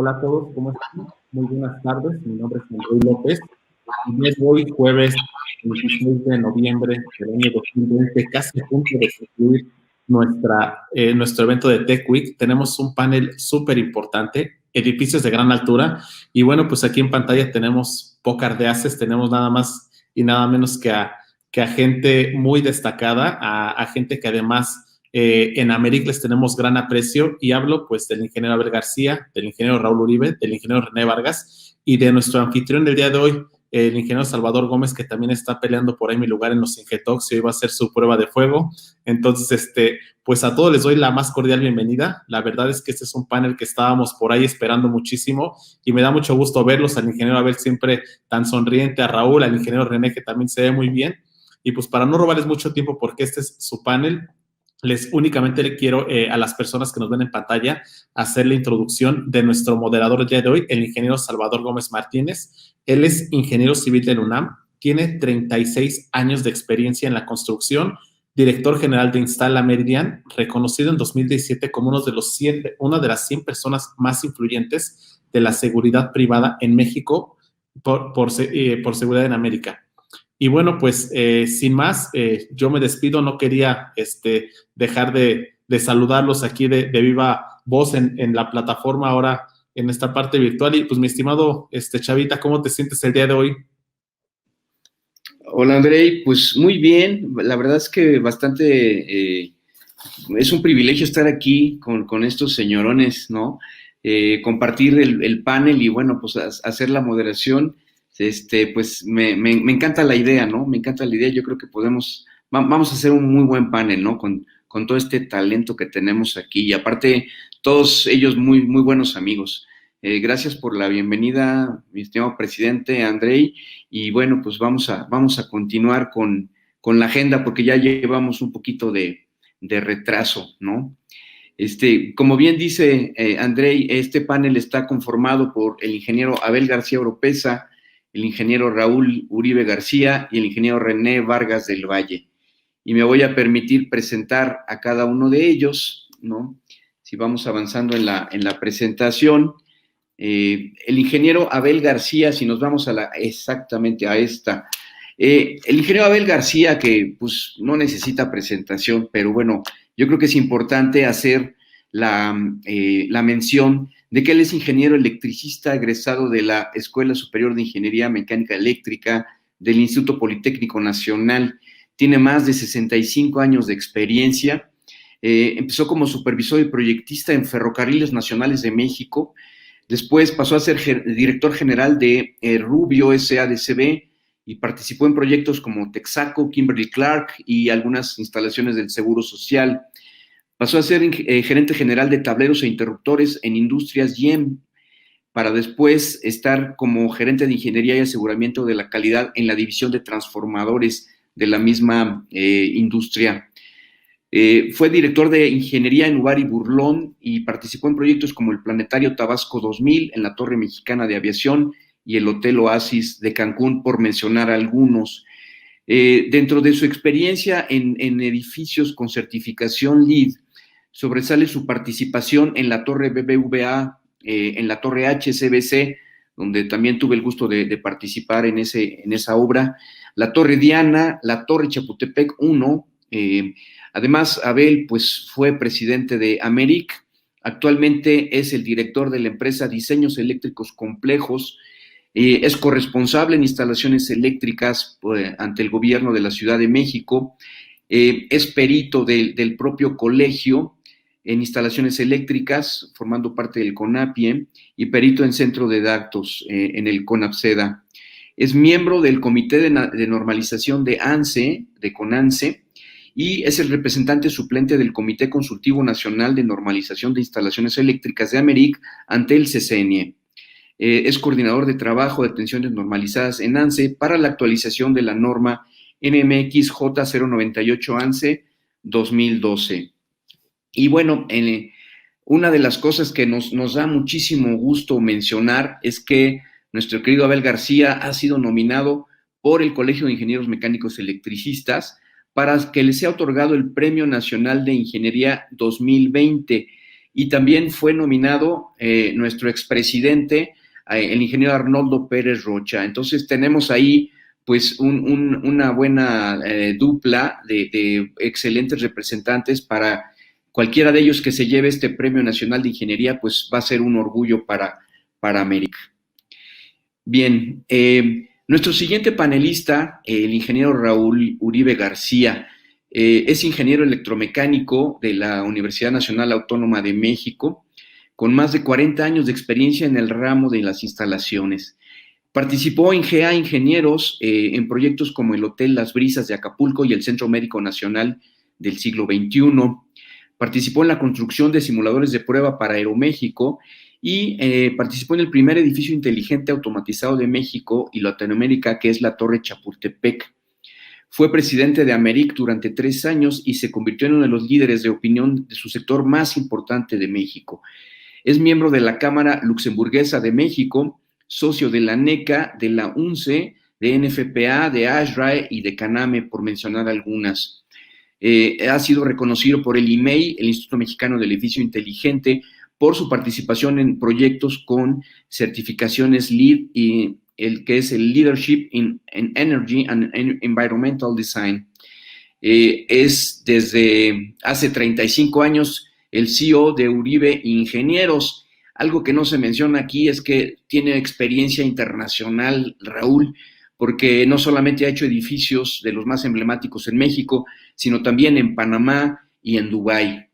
Hola a todos, ¿cómo están? Muy buenas tardes, mi nombre es Andrés López y es hoy jueves 26 de noviembre del año 2020, casi a punto de concluir nuestro evento de Tech Week. Tenemos un panel súper importante, edificios de gran altura, y bueno, pues aquí en pantalla tenemos Pócar de Aces, tenemos nada más y nada menos que a gente muy destacada, a gente que además en América les tenemos gran aprecio, y hablo pues del ingeniero Abel García, del ingeniero Raúl Uribe, del ingeniero René Vargas y de nuestro anfitrión del día de hoy, el ingeniero Salvador Gómez, que también está peleando por ahí mi lugar en los Ingetalks y hoy va a hacer su prueba de fuego. Entonces, pues a todos les doy la más cordial bienvenida. La verdad es que este es un panel que estábamos por ahí esperando muchísimo y me da mucho gusto verlos, al ingeniero Abel siempre tan sonriente, a Raúl, al ingeniero René, que también se ve muy bien. Y pues para no robarles mucho tiempo, porque este es su panel, únicamente le quiero a las personas que nos ven en pantalla hacer la introducción de nuestro moderador del día de hoy, el ingeniero Salvador Gómez Martínez. Él es ingeniero civil del UNAM, tiene 36 años de experiencia en la construcción, director general de Instala Meridian, reconocido en 2017 como una de las 100 personas más influyentes de la seguridad privada en México por seguridad en América. Y bueno, pues sin más, yo me despido. No quería dejar de saludarlos aquí de viva voz en la plataforma ahora en esta parte virtual. Y pues mi estimado Chavita, ¿cómo te sientes el día de hoy? Hola Andrei, pues muy bien, la verdad es que bastante, es un privilegio estar aquí con estos señorones, ¿no? Compartir el panel y bueno, pues hacer la moderación, pues me encanta la idea, ¿no? Me encanta la idea, yo creo que vamos a hacer un muy buen panel, ¿no? Con todo este talento que tenemos aquí y aparte todos ellos muy, muy buenos amigos. Gracias por la bienvenida, mi estimado presidente Andrei, y bueno, pues vamos a continuar con la agenda porque ya llevamos un poquito de retraso, ¿no? Como bien dice Andrei, este panel está conformado por el ingeniero Abel García Oropesa, el ingeniero Raúl Uribe García y el ingeniero René Vargas del Valle. Y me voy a permitir presentar a cada uno de ellos, ¿no? Si vamos avanzando en la presentación, el ingeniero Abel García, si nos vamos exactamente a esta, el ingeniero Abel García, que pues no necesita presentación, pero bueno, yo creo que es importante hacer la mención de que él es ingeniero electricista egresado de la Escuela Superior de Ingeniería Mecánica Eléctrica del Instituto Politécnico Nacional. Tiene más de 65 años de experiencia. Empezó como supervisor y proyectista en Ferrocarriles Nacionales de México. Después pasó a ser director general de Rubio SADCB y participó en proyectos como Texaco, Kimberly-Clark y algunas instalaciones del Seguro Social. Pasó a ser gerente general de tableros e interruptores en Industrias YEM, para después estar como gerente de Ingeniería y Aseguramiento de la Calidad en la división de transformadores de la misma industria. Fue director de Ingeniería en Uvar y Burlón y participó en proyectos como el Planetario Tabasco 2000 en la Torre Mexicana de Aviación y el Hotel Oasis de Cancún, por mencionar algunos. Dentro de su experiencia en edificios con certificación LEED, sobresale su participación en la Torre BBVA, en la Torre HCBC, donde también tuve el gusto de participar en esa obra, la Torre Diana, la Torre Chapultepec 1. Además, Abel pues, fue presidente de Americ, actualmente es el director de la empresa Diseños Eléctricos Complejos, es corresponsable en instalaciones eléctricas ante el gobierno de la Ciudad de México, es perito del propio colegio en instalaciones eléctricas, formando parte del CONAPIE, y perito en centro de datos en el CONAPSEDA. Es miembro del Comité de Normalización de ANSE, de CONANSE, y es el representante suplente del Comité Consultivo Nacional de Normalización de Instalaciones Eléctricas de Americ ante el CCNE. Es coordinador de trabajo de tensiones normalizadas en ANSE para la actualización de la norma NMX J098 ANSE 2012. Y bueno, una de las cosas que nos da muchísimo gusto mencionar es que nuestro querido Abel García ha sido nominado por el Colegio de Ingenieros Mecánicos Electricistas para que le sea otorgado el Premio Nacional de Ingeniería 2020. y también fue nominado nuestro expresidente, el ingeniero Arnoldo Pérez Rocha. Entonces tenemos ahí pues una buena dupla de excelentes representantes. Para cualquiera de ellos que se lleve este Premio Nacional de Ingeniería, pues va a ser un orgullo para América. Bien, nuestro siguiente panelista, el ingeniero Raúl Uribe García, es ingeniero electromecánico de la Universidad Nacional Autónoma de México, con más de 40 años de experiencia en el ramo de las instalaciones. Participó en GA Ingenieros en proyectos como el Hotel Las Brisas de Acapulco y el Centro Médico Nacional del Siglo XXI. Participó en la construcción de simuladores de prueba para Aeroméxico y participó en el primer edificio inteligente automatizado de México y Latinoamérica, que es la Torre Chapultepec. Fue presidente de Americ durante 3 años y se convirtió en uno de los líderes de opinión de su sector más importante de México. Es miembro de la Cámara Luxemburguesa de México, socio de la NECA, de la UNCE, de NFPA, de ASRAE y de CANAME, por mencionar algunas. Ha sido reconocido por el IMEI, el Instituto Mexicano del Edificio Inteligente, por su participación en proyectos con certificaciones LEED y el que es el Leadership in Energy and Environmental Design. Es desde hace 35 años el CEO de Uribe Ingenieros. Algo que no se menciona aquí es que tiene experiencia internacional, Raúl, porque no solamente ha hecho edificios de los más emblemáticos en México, sino también en Panamá y en Dubái.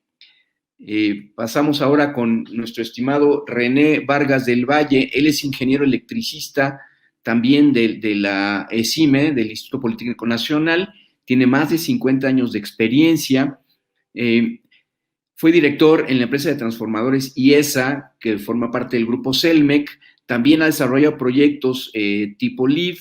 Pasamos ahora con nuestro estimado René Vargas del Valle. Él es ingeniero electricista también de la ESIME, del Instituto Politécnico Nacional. Tiene más de 50 años de experiencia. Fue director en la empresa de transformadores IESA, que forma parte del grupo Celmec. También ha desarrollado proyectos tipo LEED,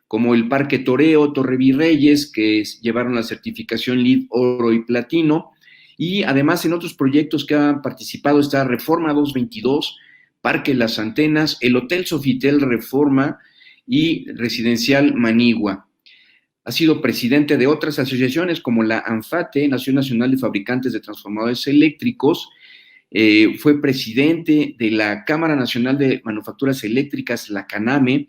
como el Parque Toreo, Torre Virreyes, que llevaron la certificación LEED Oro y Platino. Y además en otros proyectos que han participado está Reforma 222, Parque Las Antenas, el Hotel Sofitel Reforma y Residencial Manigua. Ha sido presidente de otras asociaciones como la ANFATE, Nación Nacional de Fabricantes de Transformadores Eléctricos. Fue presidente de la Cámara Nacional de Manufacturas Eléctricas, la CANAME,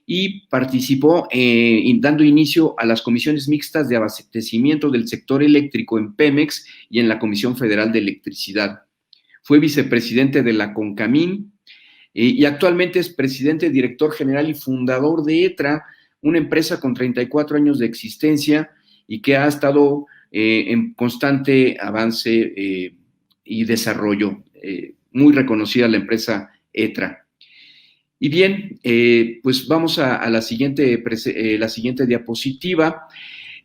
y participó dando inicio a las comisiones mixtas de abastecimiento del sector eléctrico en Pemex y en la Comisión Federal de Electricidad. Fue vicepresidente de la CONCAMIN y actualmente es presidente, director general y fundador de ETRA, una empresa con 34 años de existencia y que ha estado en constante avance y desarrollo. Muy reconocida la empresa ETRA. Y bien, pues vamos a la siguiente diapositiva.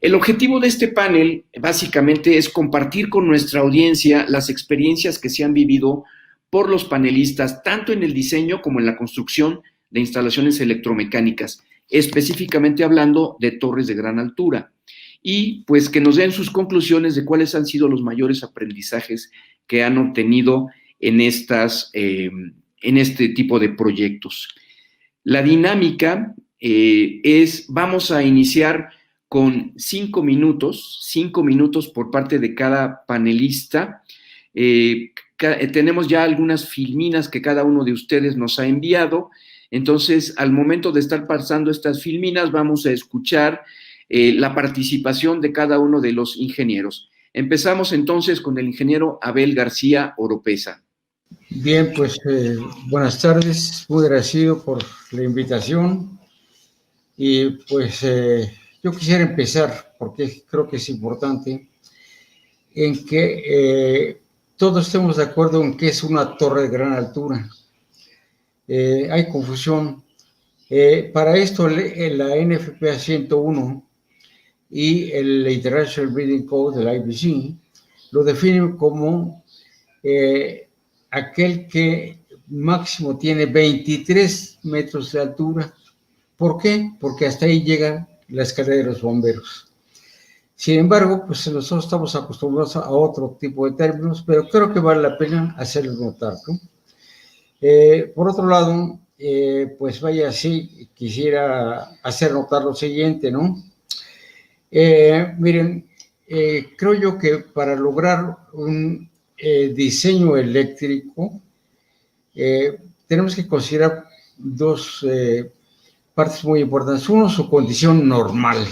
El objetivo de este panel básicamente es compartir con nuestra audiencia las experiencias que se han vivido por los panelistas, tanto en el diseño como en la construcción de instalaciones electromecánicas, específicamente hablando de torres de gran altura, y pues que nos den sus conclusiones de cuáles han sido los mayores aprendizajes que han obtenido en este tipo de proyectos. La dinámica vamos a iniciar con 5 minutos por parte de cada panelista. Tenemos ya algunas filminas que cada uno de ustedes nos ha enviado. Entonces, al momento de estar pasando estas filminas, vamos a escuchar la participación de cada uno de los ingenieros. Empezamos entonces con el ingeniero Abel García Oropesa. Bien, pues buenas tardes, muy agradecido por la invitación y pues yo quisiera empezar, porque creo que es importante, en que todos estemos de acuerdo en que es una torre de gran altura. Hay confusión. Para esto la NFPA 101 y el International Building Code del IBC lo definen como aquel que máximo tiene 23 metros de altura. ¿Por qué? Porque hasta ahí llega la escalera de los bomberos. Sin embargo, pues nosotros estamos acostumbrados a otro tipo de términos, pero creo que vale la pena hacerlo notar, ¿no? Por otro lado, pues vaya, sí, quisiera hacer notar lo siguiente, ¿no? Miren, creo yo que para lograr diseño eléctrico, tenemos que considerar dos partes muy importantes. Uno, su condición normal.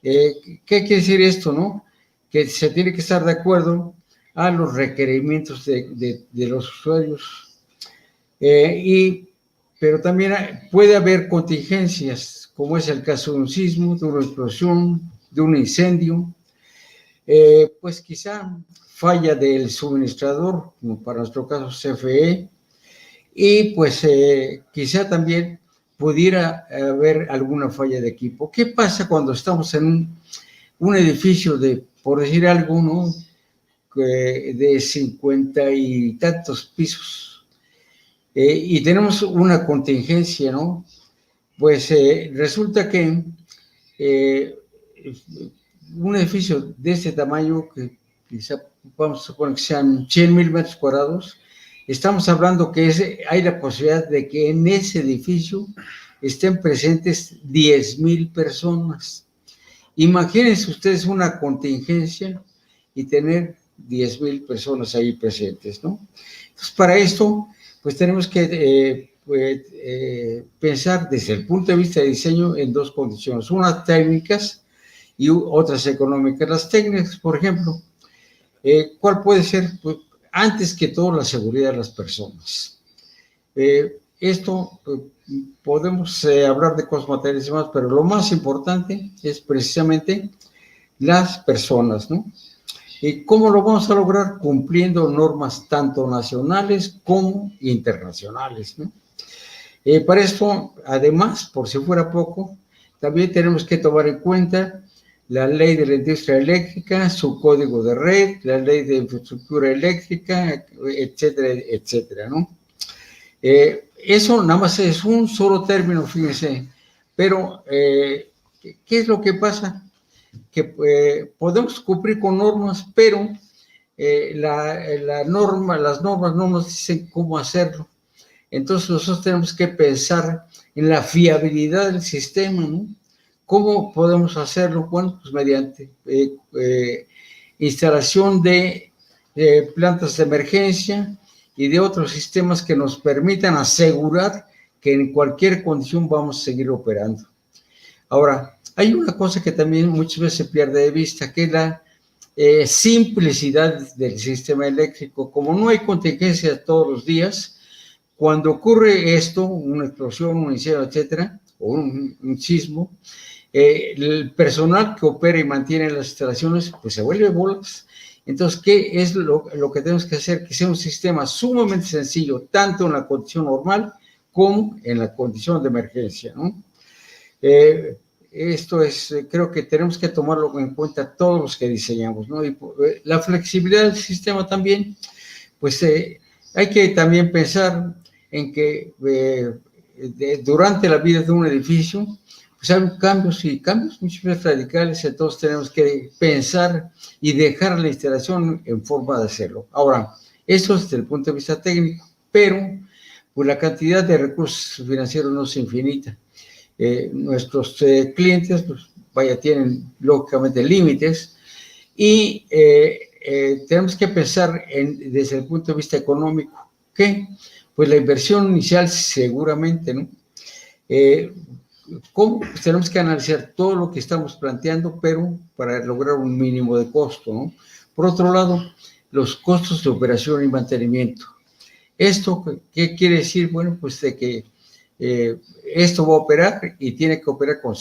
¿Qué quiere decir esto, no? Que se tiene que estar de acuerdo a los requerimientos de los usuarios. Pero también puede haber contingencias, como es el caso de un sismo, de una explosión, de un incendio, pues quizá falla del suministrador, como para nuestro caso CFE, y pues quizá también pudiera haber alguna falla de equipo. ¿Qué pasa cuando estamos en un edificio de, por decir algo, ¿no? De 50 y tantos pisos, y tenemos una contingencia, ¿no? Pues resulta que un edificio de este tamaño, que quizá vamos a suponer que sean 100,000 metros cuadrados, estamos hablando que hay la posibilidad de que en ese edificio estén presentes 10,000 personas. Imagínense ustedes una contingencia y tener 10,000 personas ahí presentes, ¿no? Entonces, para esto, pues tenemos que pensar desde el punto de vista de diseño en dos condiciones, unas técnicas y otras económicas. Las técnicas, por ejemplo, ¿cuál puede ser? Pues, antes que todo, la seguridad de las personas. Esto podemos hablar de cosas materiales y más, pero lo más importante es precisamente las personas, ¿no? ¿Y cómo lo vamos a lograr? Cumpliendo normas tanto nacionales como internacionales, ¿no? Para esto, además, por si fuera poco, también tenemos que tomar en cuenta la ley de la industria eléctrica, su código de red, la ley de infraestructura eléctrica, etcétera, etcétera, ¿no? Eso nada más es un solo término, fíjense, pero ¿qué es lo que pasa? Que podemos cumplir con normas, pero las normas no nos dicen cómo hacerlo. Entonces nosotros tenemos que pensar en la fiabilidad del sistema, ¿no? ¿Cómo podemos hacerlo? Bueno, pues mediante instalación de plantas de emergencia y de otros sistemas que nos permitan asegurar que en cualquier condición vamos a seguir operando. Ahora, hay una cosa que también muchas veces se pierde de vista, que es la simplicidad del sistema eléctrico. Como no hay contingencia todos los días, cuando ocurre esto, una explosión, un incendio, etcétera, o un sismo, el personal que opera y mantiene las instalaciones, pues se vuelve bolas. Entonces, ¿qué es lo que tenemos que hacer? Que sea un sistema sumamente sencillo, tanto en la condición normal como en la condición de emergencia, ¿no? Esto es, creo que tenemos que tomarlo en cuenta todos los que diseñamos, ¿no? Y la flexibilidad del sistema también, pues hay que también pensar en que durante la vida de un edificio, pues hay cambios y cambios muchas veces radicales, entonces tenemos que pensar y dejar la instalación en forma de hacerlo. Ahora, eso desde el punto de vista técnico, pero pues la cantidad de recursos financieros no es infinita. Nuestros clientes, pues vaya, tienen lógicamente límites y tenemos que pensar desde el punto de vista económico, que pues la inversión inicial seguramente, ¿no? ¿Cómo? Pues tenemos que analizar todo lo que estamos planteando, pero para lograr un mínimo de costo, ¿no? Por otro lado, los costos de operación y mantenimiento. ¿Esto qué quiere decir? Bueno, pues de que esto va a operar y tiene que operar con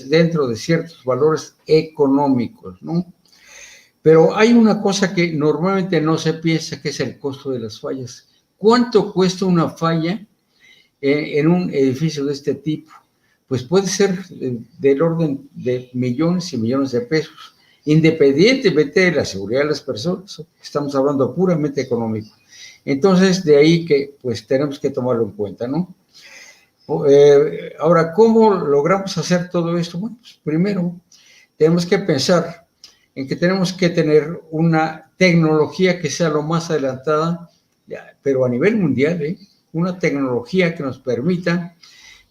dentro de ciertos valores económicos, ¿no? Pero hay una cosa que normalmente no se piensa, que es el costo de las fallas. ¿Cuánto cuesta una falla en un edificio de este tipo? Pues puede ser del orden de millones y millones de pesos, independientemente de la seguridad de las personas. Estamos hablando puramente económico. Entonces, de ahí que pues tenemos que tomarlo en cuenta, ¿no? Ahora, ¿cómo logramos hacer todo esto? Bueno, pues primero tenemos que pensar en que tenemos que tener una tecnología que sea lo más adelantada, pero a nivel mundial, una tecnología que nos permita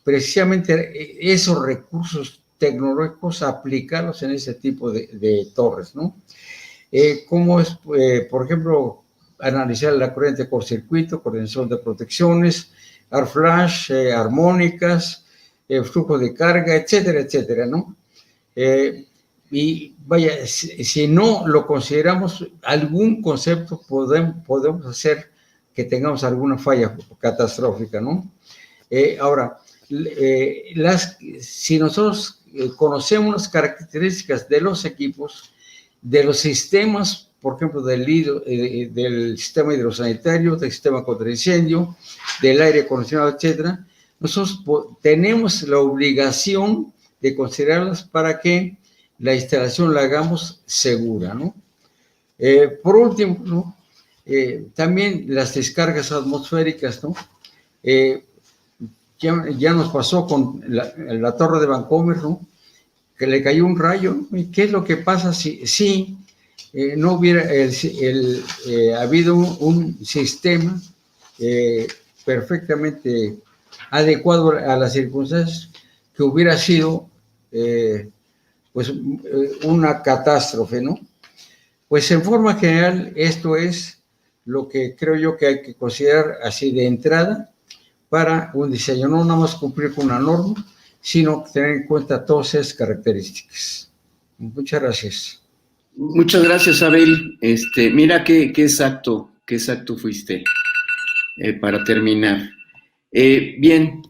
precisamente esos recursos tecnológicos aplicarlos en ese tipo de torres, ¿no? cómo es, por ejemplo, analizar la corriente de cortocircuito, coordinación de protecciones, arc flash, armónicas, flujo de carga, etcétera, etcétera, ¿no? Y vaya, si no lo consideramos algún concepto, podemos hacer que tengamos alguna falla catastrófica, ¿no? Ahora, si nosotros conocemos las características de los equipos, de los sistemas, por ejemplo, del sistema hidrosanitario, del sistema contra incendio, del aire acondicionado, etcétera, nosotros tenemos la obligación de considerarlas para que la instalación la hagamos segura, ¿no? Por último, ¿no? También las descargas atmosféricas, ¿no? Ya nos pasó con la torre de Vancouver, ¿no? Que le cayó un rayo, ¿no? ¿Y qué es lo que pasa si no hubiera habido un sistema perfectamente adecuado a las circunstancias, que hubiera sido pues una catástrofe, ¿no? Pues en forma general esto es lo que creo yo que hay que considerar así de entrada para un diseño, no nada más cumplir con una norma, sino tener en cuenta todas esas características. Muchas gracias. Muchas gracias, Abel. Mira qué exacto fuiste para terminar. Bien,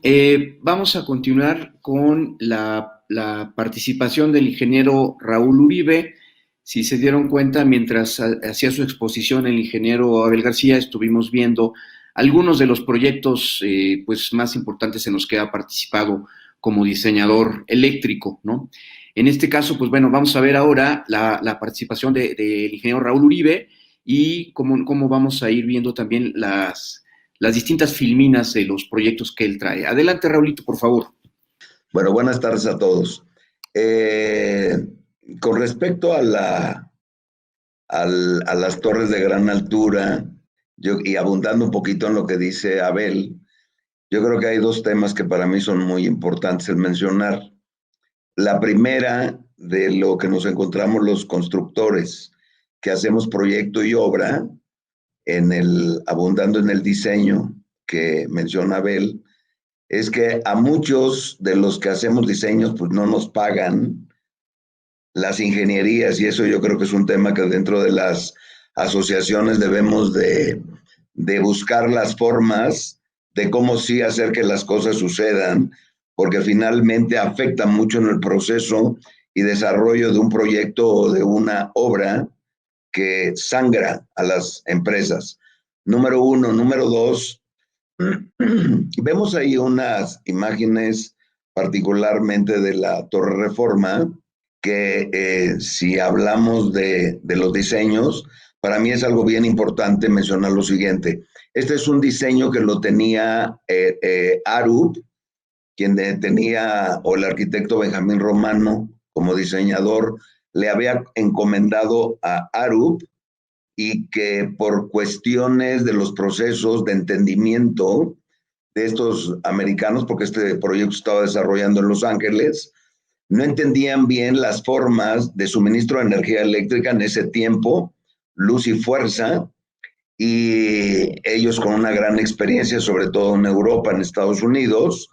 vamos a continuar con la participación del ingeniero Raúl Uribe. Si se dieron cuenta, mientras hacía su exposición el ingeniero Abel García, estuvimos viendo algunos de los proyectos pues más importantes en los que ha participado como diseñador eléctrico, ¿no? En este caso, pues bueno, vamos a ver ahora la participación del ingeniero Raúl Uribe y cómo vamos a ir viendo también las distintas filminas de los proyectos que él trae. Adelante, Raulito, por favor. Bueno, buenas tardes a todos. Con respecto a las torres de gran altura, y abundando un poquito en lo que dice Abel, yo creo que hay dos temas que para mí son muy importantes el mencionar. La primera, de lo que nos encontramos los constructores, que hacemos proyecto y obra, abundando en el diseño que menciona Abel, es que a muchos de los que hacemos diseños pues no nos pagan las ingenierías, y eso yo creo que es un tema que dentro de las asociaciones debemos de buscar las formas de cómo sí hacer que las cosas sucedan, porque finalmente afecta mucho en el proceso y desarrollo de un proyecto o de una obra que sangra a las empresas. Número uno. Número dos, vemos ahí unas imágenes particularmente de la Torre Reforma, que si hablamos de los diseños, para mí es algo bien importante mencionar lo siguiente. Este es un diseño que lo tenía Arup, quien tenía, o el arquitecto Benjamín Romano como diseñador, le había encomendado a Arup, y que por cuestiones de los procesos de entendimiento de estos americanos, porque este proyecto estaba desarrollando en Los Ángeles, no entendían bien las formas de suministro de energía eléctrica en ese tiempo, luz y fuerza, y ellos con una gran experiencia, sobre todo en Europa, en Estados Unidos,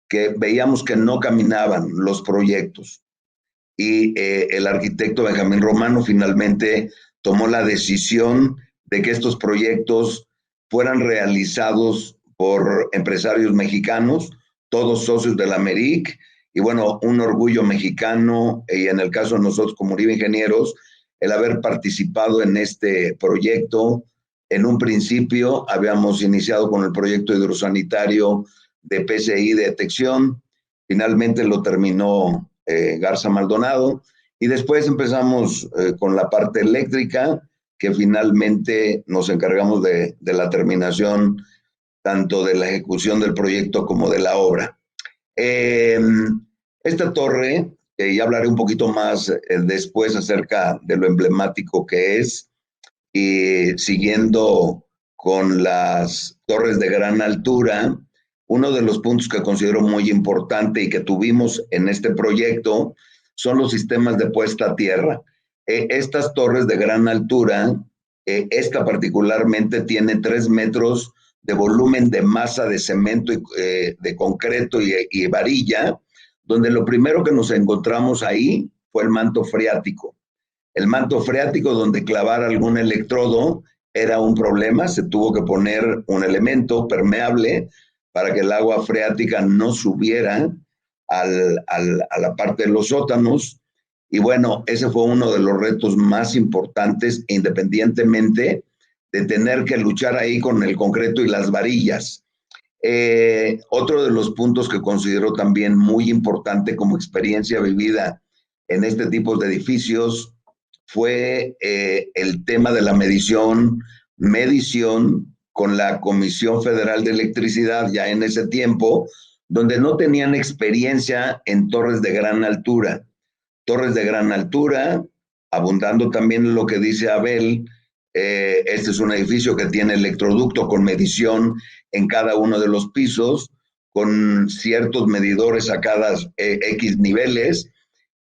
que veíamos que no caminaban los proyectos. Y el arquitecto Benjamín Romano finalmente tomó la decisión de que estos proyectos fueran realizados por empresarios mexicanos, todos socios de la MERIC, y bueno, un orgullo mexicano, y en el caso de nosotros como Uribe Ingenieros, el haber participado en este proyecto. En un principio habíamos iniciado con el proyecto hidrosanitario de PCI de detección, finalmente lo terminó Garza Maldonado, y después empezamos con la parte eléctrica, que finalmente nos encargamos de la terminación tanto de la ejecución del proyecto como de la obra. Esta torre, ya hablaré un poquito más después acerca de lo emblemático que es, y siguiendo con las torres de gran altura, uno de los puntos que considero muy importante y que tuvimos en este proyecto son los sistemas de puesta a tierra. estas torres de gran altura, esta particularmente tiene 3 metros de volumen de masa de cemento, de concreto y varilla, donde lo primero que nos encontramos ahí fue el manto freático. El manto freático, donde clavar algún electrodo era un problema, se tuvo que poner un elemento permeable para que el agua freática no subiera a la parte de los sótanos. Y bueno, ese fue uno de los retos más importantes, independientemente de tener que luchar ahí con el concreto y las varillas. Otro de los puntos que considero también muy importante como experiencia vivida en este tipo de edificios fue el tema de la medición con la Comisión Federal de Electricidad ya en ese tiempo, donde no tenían experiencia en torres de gran altura. Torres de gran altura, abundando también en lo que dice Abel, este es un edificio que tiene electroducto con medición en cada uno de los pisos, con ciertos medidores a cada X niveles,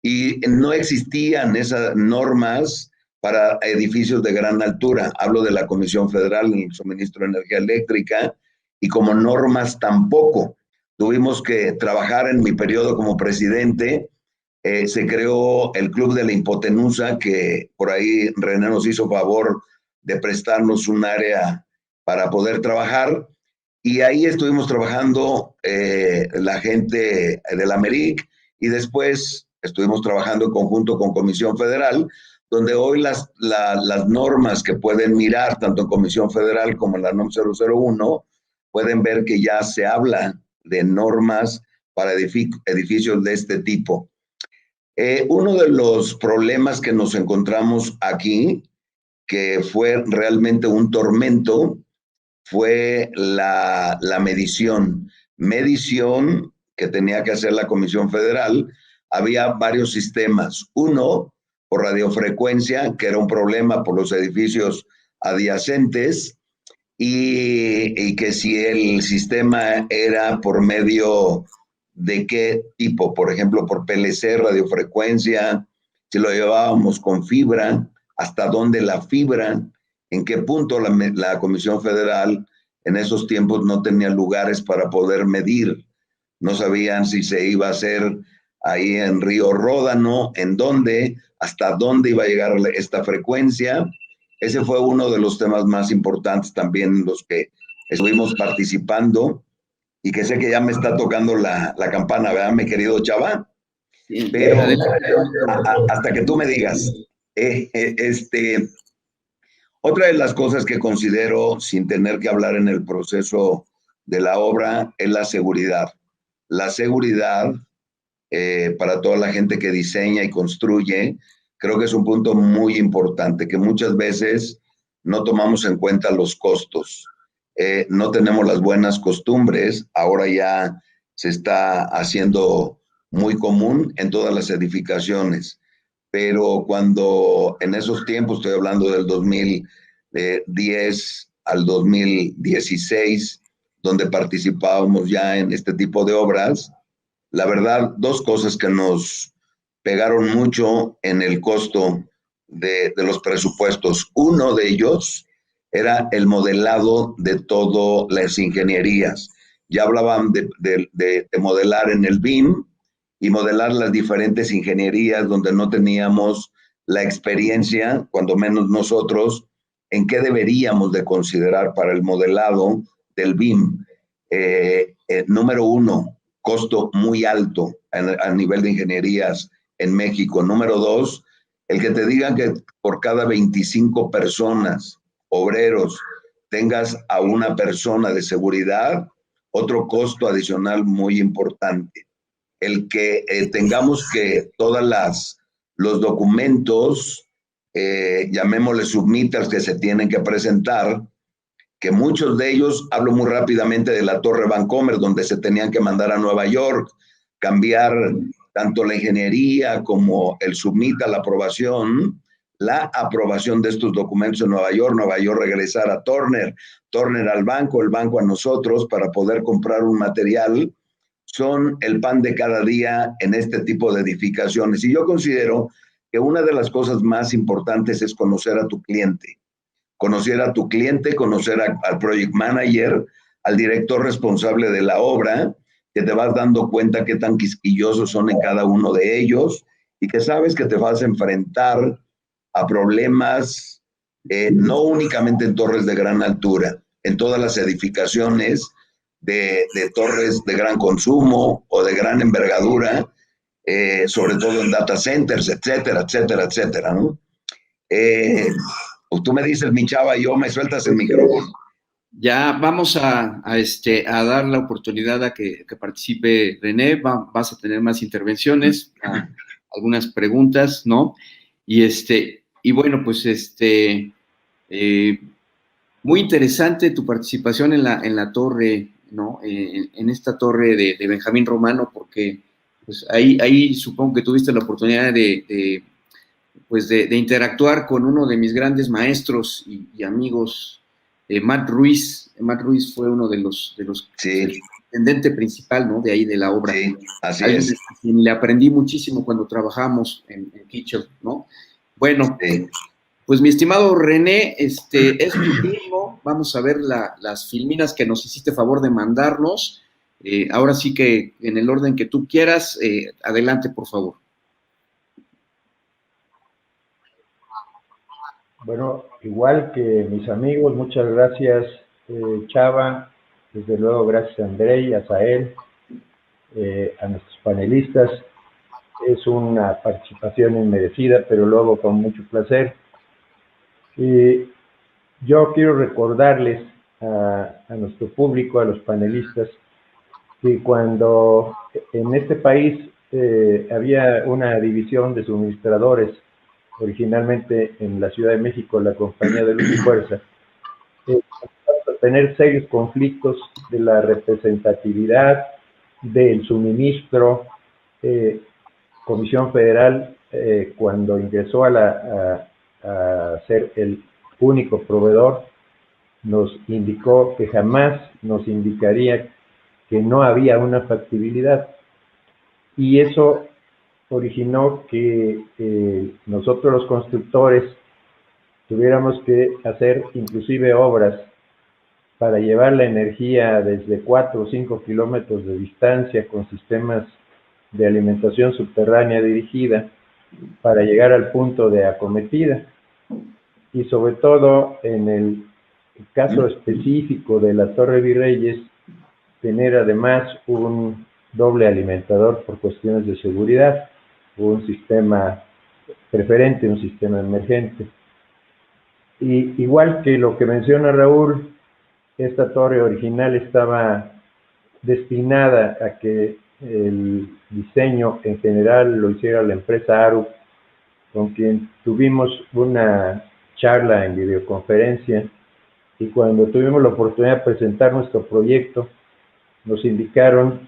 y no existían esas normas para edificios de gran altura. Hablo de la Comisión Federal en el Suministro de Energía Eléctrica, y como normas tampoco. Tuvimos que trabajar en mi periodo como presidente. Se creó el Club de la Hipotenusa, que por ahí René nos hizo favor de prestarnos un área para poder trabajar, y ahí estuvimos trabajando la gente de la MERIC, y después estuvimos trabajando en conjunto con Comisión Federal, donde hoy las normas que pueden mirar tanto en Comisión Federal como en la NOM 001, pueden ver que ya se habla de normas para edificios de este tipo. Uno de los problemas que nos encontramos aquí, que fue realmente un tormento, fue la medición que tenía que hacer la Comisión Federal. Había varios sistemas. Uno, por radiofrecuencia, que era un problema por los edificios adyacentes, y que si el sistema era por medio de qué tipo, por ejemplo, por PLC, radiofrecuencia, si lo llevábamos con fibra, hasta dónde la fibra, en qué punto la Comisión Federal en esos tiempos no tenía lugares para poder medir. No sabían si se iba a hacer ahí en Río Ródano, en dónde, hasta dónde iba a llegar esta frecuencia. Ese fue uno de los temas más importantes también en los que estuvimos participando, y que sé que ya me está tocando la campana, ¿verdad, mi querido Chava? Sí, pero hasta que tú me digas. Otra de las cosas que considero, sin tener que hablar en el proceso de la obra, es la seguridad. La seguridad para toda la gente que diseña y construye, creo que es un punto muy importante, que muchas veces no tomamos en cuenta los costos. No tenemos las buenas costumbres. Ahora ya se está haciendo muy común en todas las edificaciones, pero cuando en esos tiempos, estoy hablando del 2010 al 2016, donde participábamos ya en este tipo de obras, la verdad, dos cosas que nos pegaron mucho en el costo de los presupuestos. Uno de ellos era el modelado de todas las ingenierías. Ya hablaban de modelar en el BIM y modelar las diferentes ingenierías donde no teníamos la experiencia, cuando menos nosotros, en qué deberíamos de considerar para el modelado del BIM. Número uno, costo muy alto a nivel de ingenierías en México. Número dos, el que te digan que por cada 25 personas, obreros, tengas a una persona de seguridad, otro costo adicional muy importante. El que tengamos que todos los documentos, llamémosle submitters, que se tienen que presentar, que muchos de ellos, hablo muy rápidamente de la Torre Vancomer, donde se tenían que mandar a Nueva York, cambiar tanto la ingeniería como el submit a la aprobación de estos documentos en Nueva York regresar a Turner al banco, el banco a nosotros para poder comprar un material, son el pan de cada día en este tipo de edificaciones. Y yo considero que una de las cosas más importantes es conocer a tu cliente. Conocer a tu cliente, conocer al project manager, al director responsable de la obra, que te vas dando cuenta qué tan quisquillosos son en cada uno de ellos y que sabes que te vas a enfrentar a problemas no únicamente en torres de gran altura, en todas las edificaciones de torres de gran consumo o de gran envergadura, sobre todo en data centers, etcétera, etcétera, etcétera, ¿no? Pues tú me dices, mi chava, y yo me sueltas el micrófono. Ya vamos a dar la oportunidad a que participe René. Vas a tener más intervenciones, algunas preguntas, ¿no? Y bueno, pues muy interesante tu participación en la torre, ¿no? En esta torre de Benjamín Romano, porque pues ahí supongo que tuviste la oportunidad de interactuar con uno de mis grandes maestros y amigos, Matt Ruiz. Matt Ruiz fue uno de los sí, el intendente principal, ¿no? De ahí de la obra. Sí, así Alguien es. a quien le aprendí muchísimo cuando trabajamos en Kitchen, ¿no? Bueno, Sí. pues mi estimado René, es tu turno. Vamos a ver las filminas que nos hiciste favor de mandarnos. Ahora sí que en el orden que tú quieras, adelante, por favor. Bueno, igual que mis amigos, muchas gracias, Chava, desde luego gracias a Andrei, a Sael, a nuestros panelistas. Es una participación inmerecida, pero luego con mucho placer. Yo quiero recordarles a nuestro público, a los panelistas, que cuando en este país había una división de suministradores, originalmente en la Ciudad de México, la Compañía de Luz y Fuerza, a tener serios conflictos de la representatividad, del suministro. Comisión Federal, cuando ingresó a ser el único proveedor, nos indicó que jamás nos indicaría que no había una factibilidad. Y eso originó que nosotros los constructores tuviéramos que hacer inclusive obras para llevar la energía desde 4 o 5 kilómetros de distancia con sistemas de alimentación subterránea dirigida para llegar al punto de acometida. Y sobre todo en el caso específico de la Torre Virreyes, tener además un doble alimentador por cuestiones de seguridad, un sistema preferente, un sistema emergente. Y igual que lo que menciona Raúl, esta torre original estaba destinada a que el diseño en general lo hiciera la empresa Arup, con quien tuvimos una charla en videoconferencia, y cuando tuvimos la oportunidad de presentar nuestro proyecto, nos indicaron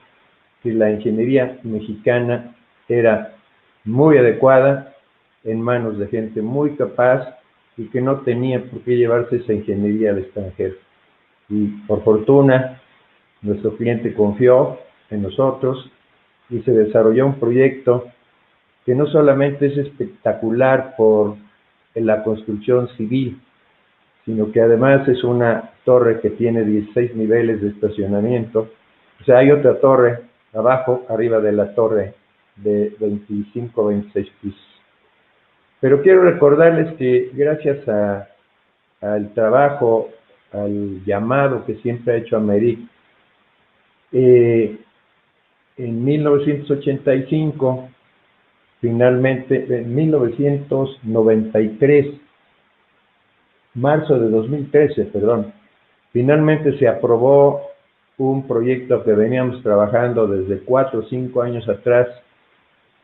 que la ingeniería mexicana era muy adecuada, en manos de gente muy capaz, y que no tenía por qué llevarse esa ingeniería al extranjero. Y por fortuna, nuestro cliente confió en nosotros y se desarrolló un proyecto que no solamente es espectacular por la construcción civil, sino que además es una torre que tiene 16 niveles de estacionamiento. O sea, hay otra torre abajo, arriba de la torre de 25 26 pisos. Pero quiero recordarles que gracias al trabajo, al llamado que siempre ha hecho Americ, en 1985, finalmente, en 1993, marzo de 2013, perdón, finalmente se aprobó un proyecto que veníamos trabajando desde 4 o 5 años atrás,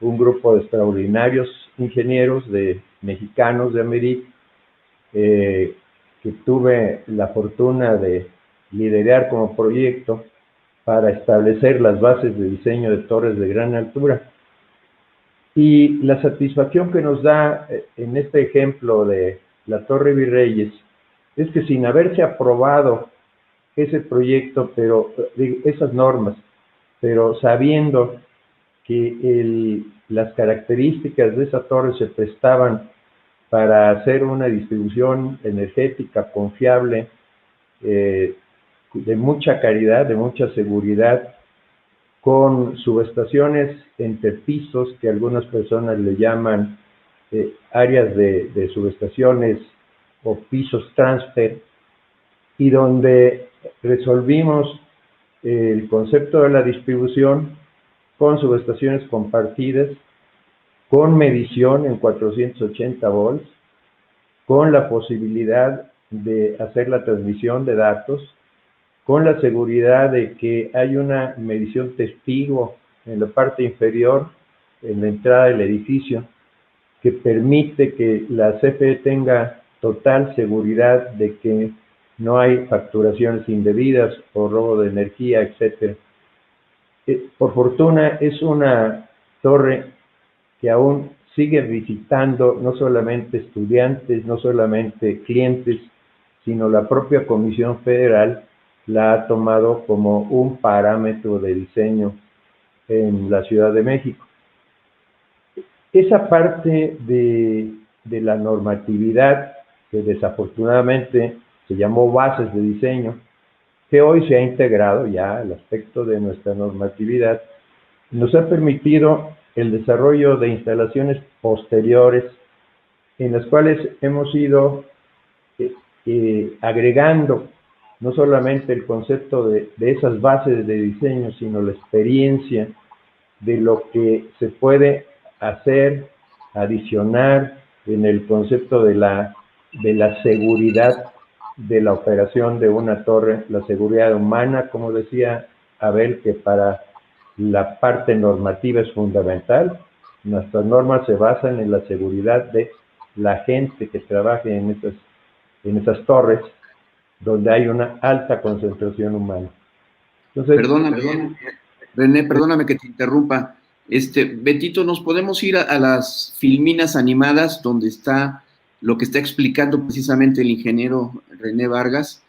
un grupo de extraordinarios ingenieros mexicanos de Americ, que tuve la fortuna de liderar como proyecto para establecer las bases de diseño de torres de gran altura. Y la satisfacción que nos da en este ejemplo de la Torre Virreyes es que sin haberse aprobado ese proyecto, pero esas normas, pero sabiendo que las características de esa torre se prestaban para hacer una distribución energética confiable, de mucha calidad, de mucha seguridad, con subestaciones entre pisos, que algunas personas le llaman áreas de subestaciones o pisos transfer, y donde resolvimos el concepto de la distribución con subestaciones compartidas, con medición en 480 volts, con la posibilidad de hacer la transmisión de datos, con la seguridad de que hay una medición testigo en la parte inferior, en la entrada del edificio, que permite que la CFE tenga total seguridad de que no hay facturaciones indebidas o robo de energía, etc. Por fortuna es una torre que aún sigue visitando no solamente estudiantes, no solamente clientes, sino la propia Comisión Federal la ha tomado como un parámetro de diseño en la Ciudad de México. Esa parte de la normatividad, que desafortunadamente se llamó bases de diseño, que hoy se ha integrado ya al aspecto de nuestra normatividad, nos ha permitido el desarrollo de instalaciones posteriores en las cuales hemos ido agregando no solamente el concepto de esas bases de diseño, sino la experiencia de lo que se puede hacer, adicionar en el concepto de la seguridad de la operación de una torre, la seguridad humana, como decía Abel, que para la parte normativa es fundamental. Nuestras normas se basan en la seguridad de la gente que trabaje en esas torres, donde hay una alta concentración humana. Entonces, René, perdóname que te interrumpa. Betito, ¿nos podemos ir a las filminas animadas donde está lo que está explicando precisamente el ingeniero René Vargas?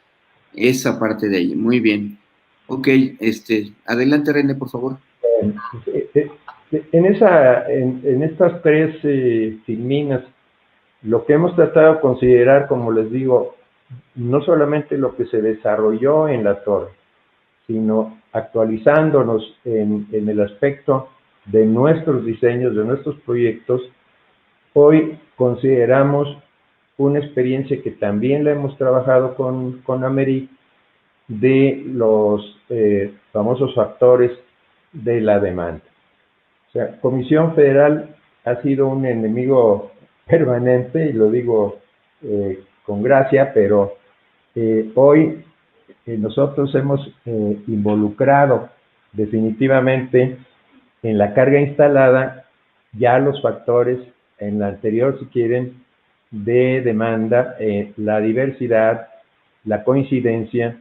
Esa parte de ahí, muy bien. Ok, adelante René, por favor. En estas tres filminas, lo que hemos tratado de considerar, como les digo, no solamente lo que se desarrolló en la torre, sino actualizándonos en el aspecto de nuestros diseños, de nuestros proyectos. Hoy consideramos una experiencia que también la hemos trabajado con Amerit, de los famosos factores de la demanda. O sea, Comisión Federal ha sido un enemigo permanente, y lo digo con gracia, pero hoy nosotros hemos involucrado definitivamente en la carga instalada ya los factores, en la anterior si quieren, de demanda, la diversidad, la coincidencia,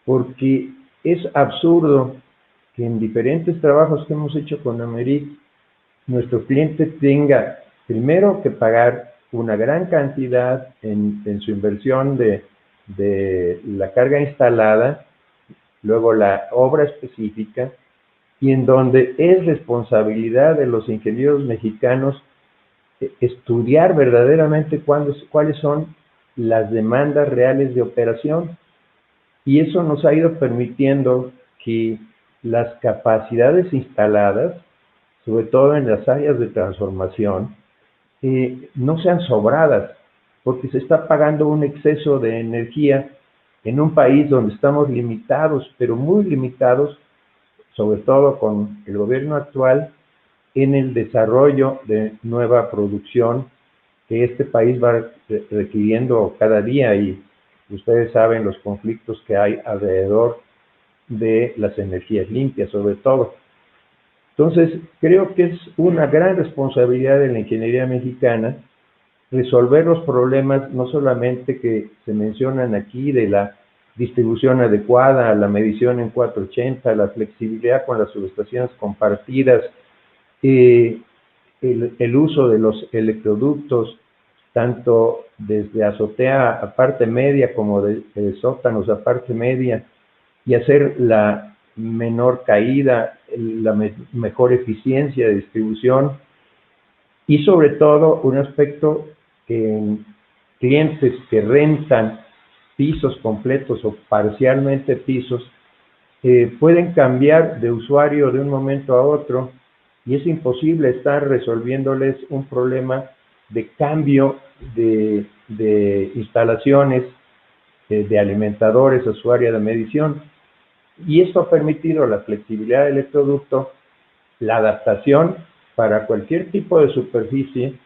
porque es absurdo que en diferentes trabajos que hemos hecho con Amerit, nuestro cliente tenga primero que pagar una gran cantidad en su inversión de la carga instalada, luego la obra específica, y en donde es responsabilidad de los ingenieros mexicanos estudiar verdaderamente cuáles son las demandas reales de operación. Y eso nos ha ido permitiendo que las capacidades instaladas, sobre todo en las áreas de transformación, no sean sobradas, porque se está pagando un exceso de energía en un país donde estamos limitados, pero muy limitados, sobre todo con el gobierno actual, en el desarrollo de nueva producción que este país va requiriendo cada día, y ustedes saben los conflictos que hay alrededor de las energías limpias, sobre todo. Entonces, creo que es una gran responsabilidad de la ingeniería mexicana resolver los problemas, no solamente que se mencionan aquí, de la distribución adecuada, la medición en 480, la flexibilidad con las subestaciones compartidas, el uso de los electroductos, tanto desde azotea a parte media como de sótanos a parte media, y hacer la menor caída, la mejor eficiencia de distribución y sobre todo un aspecto en clientes que rentan pisos completos o parcialmente pisos, pueden cambiar de usuario de un momento a otro y es imposible estar resolviéndoles un problema de cambio de instalaciones, de alimentadores a su área de medición. Y esto ha permitido la flexibilidad del electroducto, la adaptación para cualquier tipo de superficie,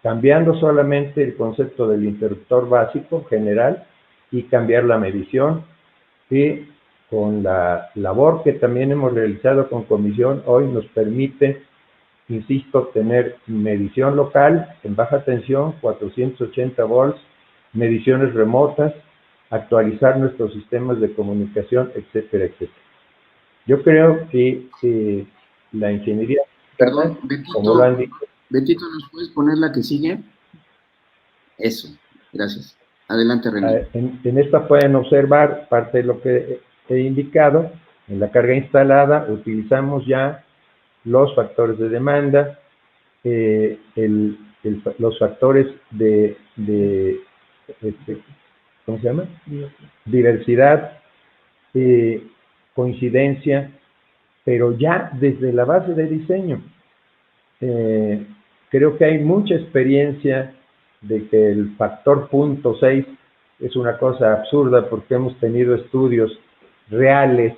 cambiando solamente el concepto del interruptor básico general y cambiar la medición, que con la labor que también hemos realizado con comisión hoy nos permite, insisto, tener medición local en baja tensión, 480 volts, mediciones remotas, actualizar nuestros sistemas de comunicación, etcétera, etcétera. Yo creo que la ingeniería... Perdón, como lo han dicho. Betito, ¿nos puedes poner la que sigue? Eso, gracias. Adelante, René. En esta pueden observar parte de lo que he indicado. En la carga instalada utilizamos ya los factores de demanda, los factores de ¿cómo se llama? Diversidad, coincidencia, pero ya desde la base de diseño. Creo que hay mucha experiencia de que el factor 0.6 es una cosa absurda porque hemos tenido estudios reales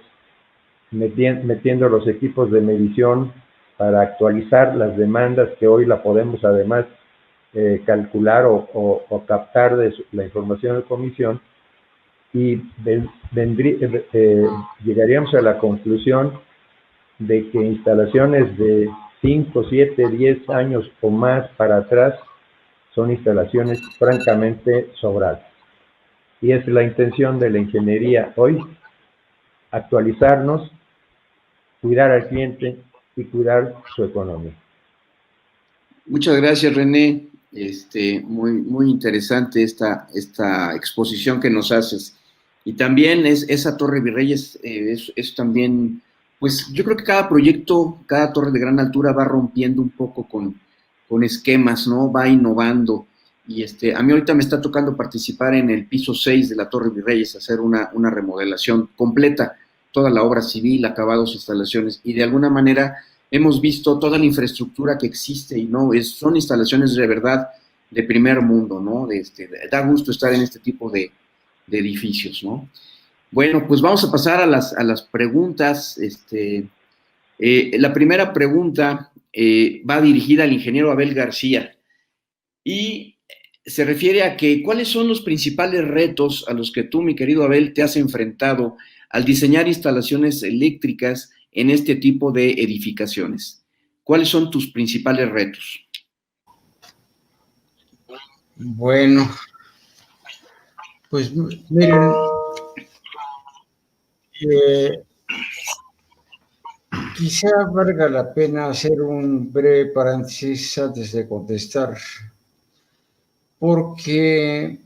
metiendo los equipos de medición para actualizar las demandas que hoy la podemos además calcular o captar de la información de comisión y llegaríamos a la conclusión de que instalaciones de 5, 7, 10 años o más para atrás son instalaciones francamente sobradas. Y es la intención de la ingeniería hoy, actualizarnos, cuidar al cliente y cuidar su economía. Muchas gracias, René. Muy interesante esta exposición que nos haces. Y también esa Torre Virreyes es también, pues yo creo que cada proyecto, cada torre de gran altura va rompiendo un poco con esquemas, ¿no? Va innovando. Y a mí ahorita me está tocando participar en el piso 6 de la Torre Virreyes, hacer una remodelación completa, toda la obra civil, acabados, instalaciones, y de alguna manera hemos visto toda la infraestructura que existe, y no son instalaciones de verdad de primer mundo, ¿no? Da gusto estar en este tipo de edificios, ¿no? Bueno, pues vamos a pasar a las preguntas. La primera pregunta va dirigida al ingeniero Abel García y se refiere a que ¿cuáles son los principales retos a los que tú, mi querido Abel, te has enfrentado al diseñar instalaciones eléctricas en este tipo de edificaciones? ¿Cuáles son tus principales retos? Bueno, pues miren, quizá valga la pena hacer un breve paréntesis antes de contestar, porque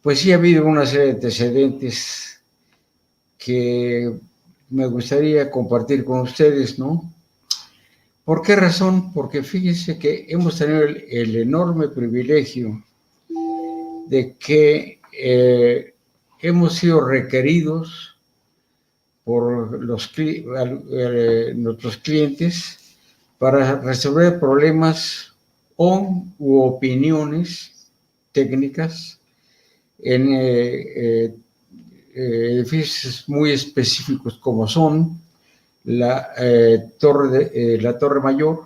pues sí ha habido una serie de antecedentes que me gustaría compartir con ustedes, ¿no? ¿Por qué razón? Porque fíjense que hemos tenido el enorme privilegio de que hemos sido requeridos por nuestros clientes para resolver problemas u opiniones técnicas en edificios muy específicos como son la Torre Mayor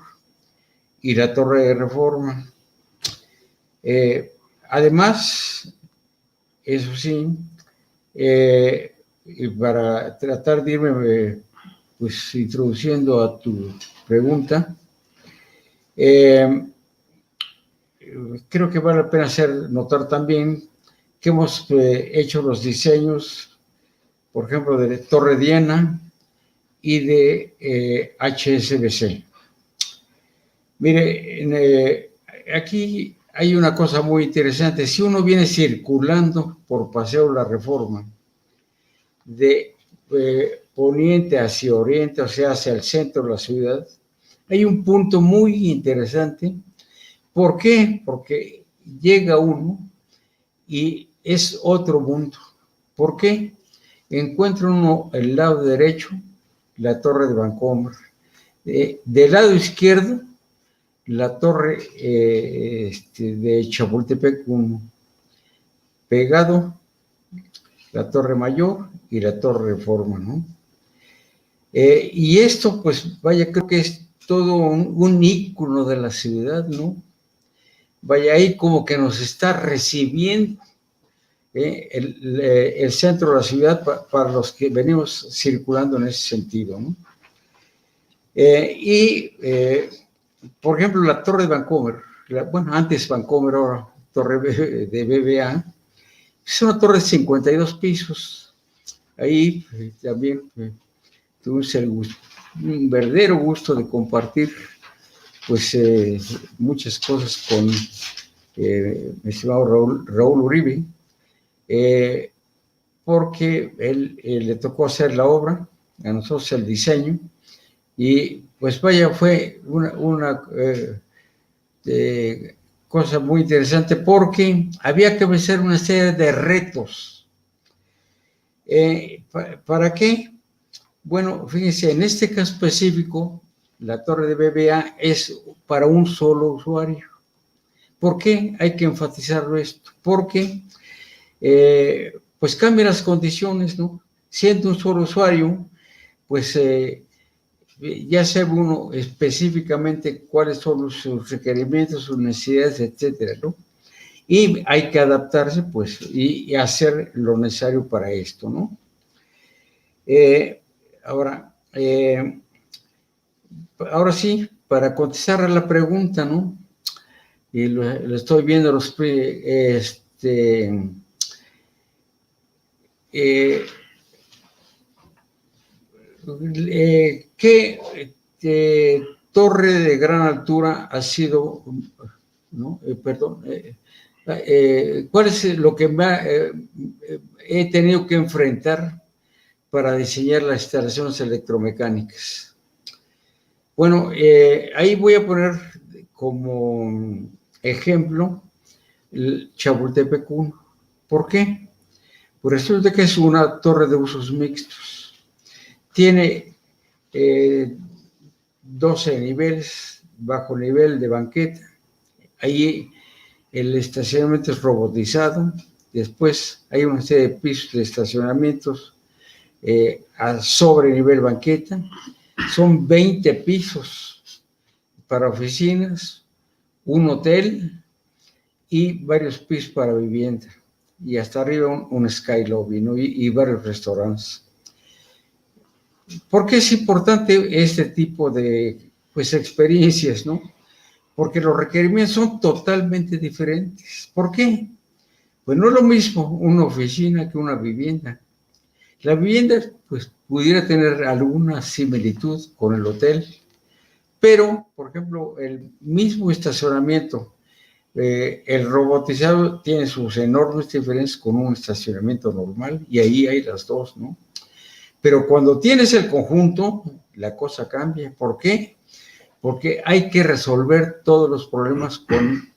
y la Torre de Reforma. Además, eso sí, y para tratar de irme pues introduciendo a tu pregunta, creo que vale la pena hacer notar también que hemos hecho los diseños, por ejemplo, de Torre Diana y de HSBC. Mire, aquí hay una cosa muy interesante. Si uno viene circulando por Paseo La Reforma, de poniente hacia oriente, o sea, hacia el centro de la ciudad, hay un punto muy interesante. ¿Por qué? Porque llega uno y es otro mundo. ¿Por qué? Encuentra uno el lado derecho, la torre de Vancomer. Del lado izquierdo, la torre de Chapultepec 1. Pegado, la Torre Mayor y la Torre Reforma, ¿no? Y esto, pues, vaya, creo que es todo un ícono de la ciudad, ¿no? Vaya, ahí como que nos está recibiendo el centro de la ciudad para los que venimos circulando en ese sentido, ¿no? Por ejemplo, la Torre de Vancomer, bueno, antes Vancomer, ahora Torre de BBA, es una torre de 52 pisos. Ahí también tuve un verdadero gusto de compartir pues muchas cosas con mi estimado Raúl Uribe, porque él le tocó hacer la obra, a nosotros el diseño, y pues vaya, fue una cosa muy interesante porque había que vencer una serie de retos. ¿Para qué? Bueno, fíjense, en este caso específico, la torre de BBA es para un solo usuario. ¿Por qué? Hay que enfatizarlo esto. Porque, pues cambian las condiciones, ¿no? Siendo un solo usuario, pues ya sabe uno específicamente cuáles son sus requerimientos, sus necesidades, etcétera, ¿no? Y hay que adaptarse, pues, y hacer lo necesario para esto, ¿no? Ahora sí, para contestar a la pregunta, ¿no? Y lo estoy viendo ¿qué torre de gran altura ha sido, ¿no? ¿Cuál es lo que he tenido que enfrentar para diseñar las instalaciones electromecánicas? Bueno, ahí voy a poner como ejemplo el Chapultepec 1. ¿Por qué? Pues resulta que es una torre de usos mixtos. Tiene 12 niveles, bajo nivel de banqueta. Ahí el estacionamiento es robotizado. Después hay una serie de pisos de estacionamientos sobre nivel banqueta. Son 20 pisos para oficinas, un hotel y varios pisos para vivienda. Y hasta arriba un Sky Lobby, ¿no? y varios restaurantes. ¿Por qué es importante este tipo de pues, experiencias, ¿no? Porque los requerimientos son totalmente diferentes. ¿Por qué? Pues no es lo mismo una oficina que una vivienda. La vivienda, pues, pudiera tener alguna similitud con el hotel, pero, por ejemplo, el mismo estacionamiento, el robotizado tiene sus enormes diferencias con un estacionamiento normal, y ahí hay las dos, ¿no? Pero cuando tienes el conjunto, la cosa cambia. ¿Por qué? Porque hay que resolver todos los problemas con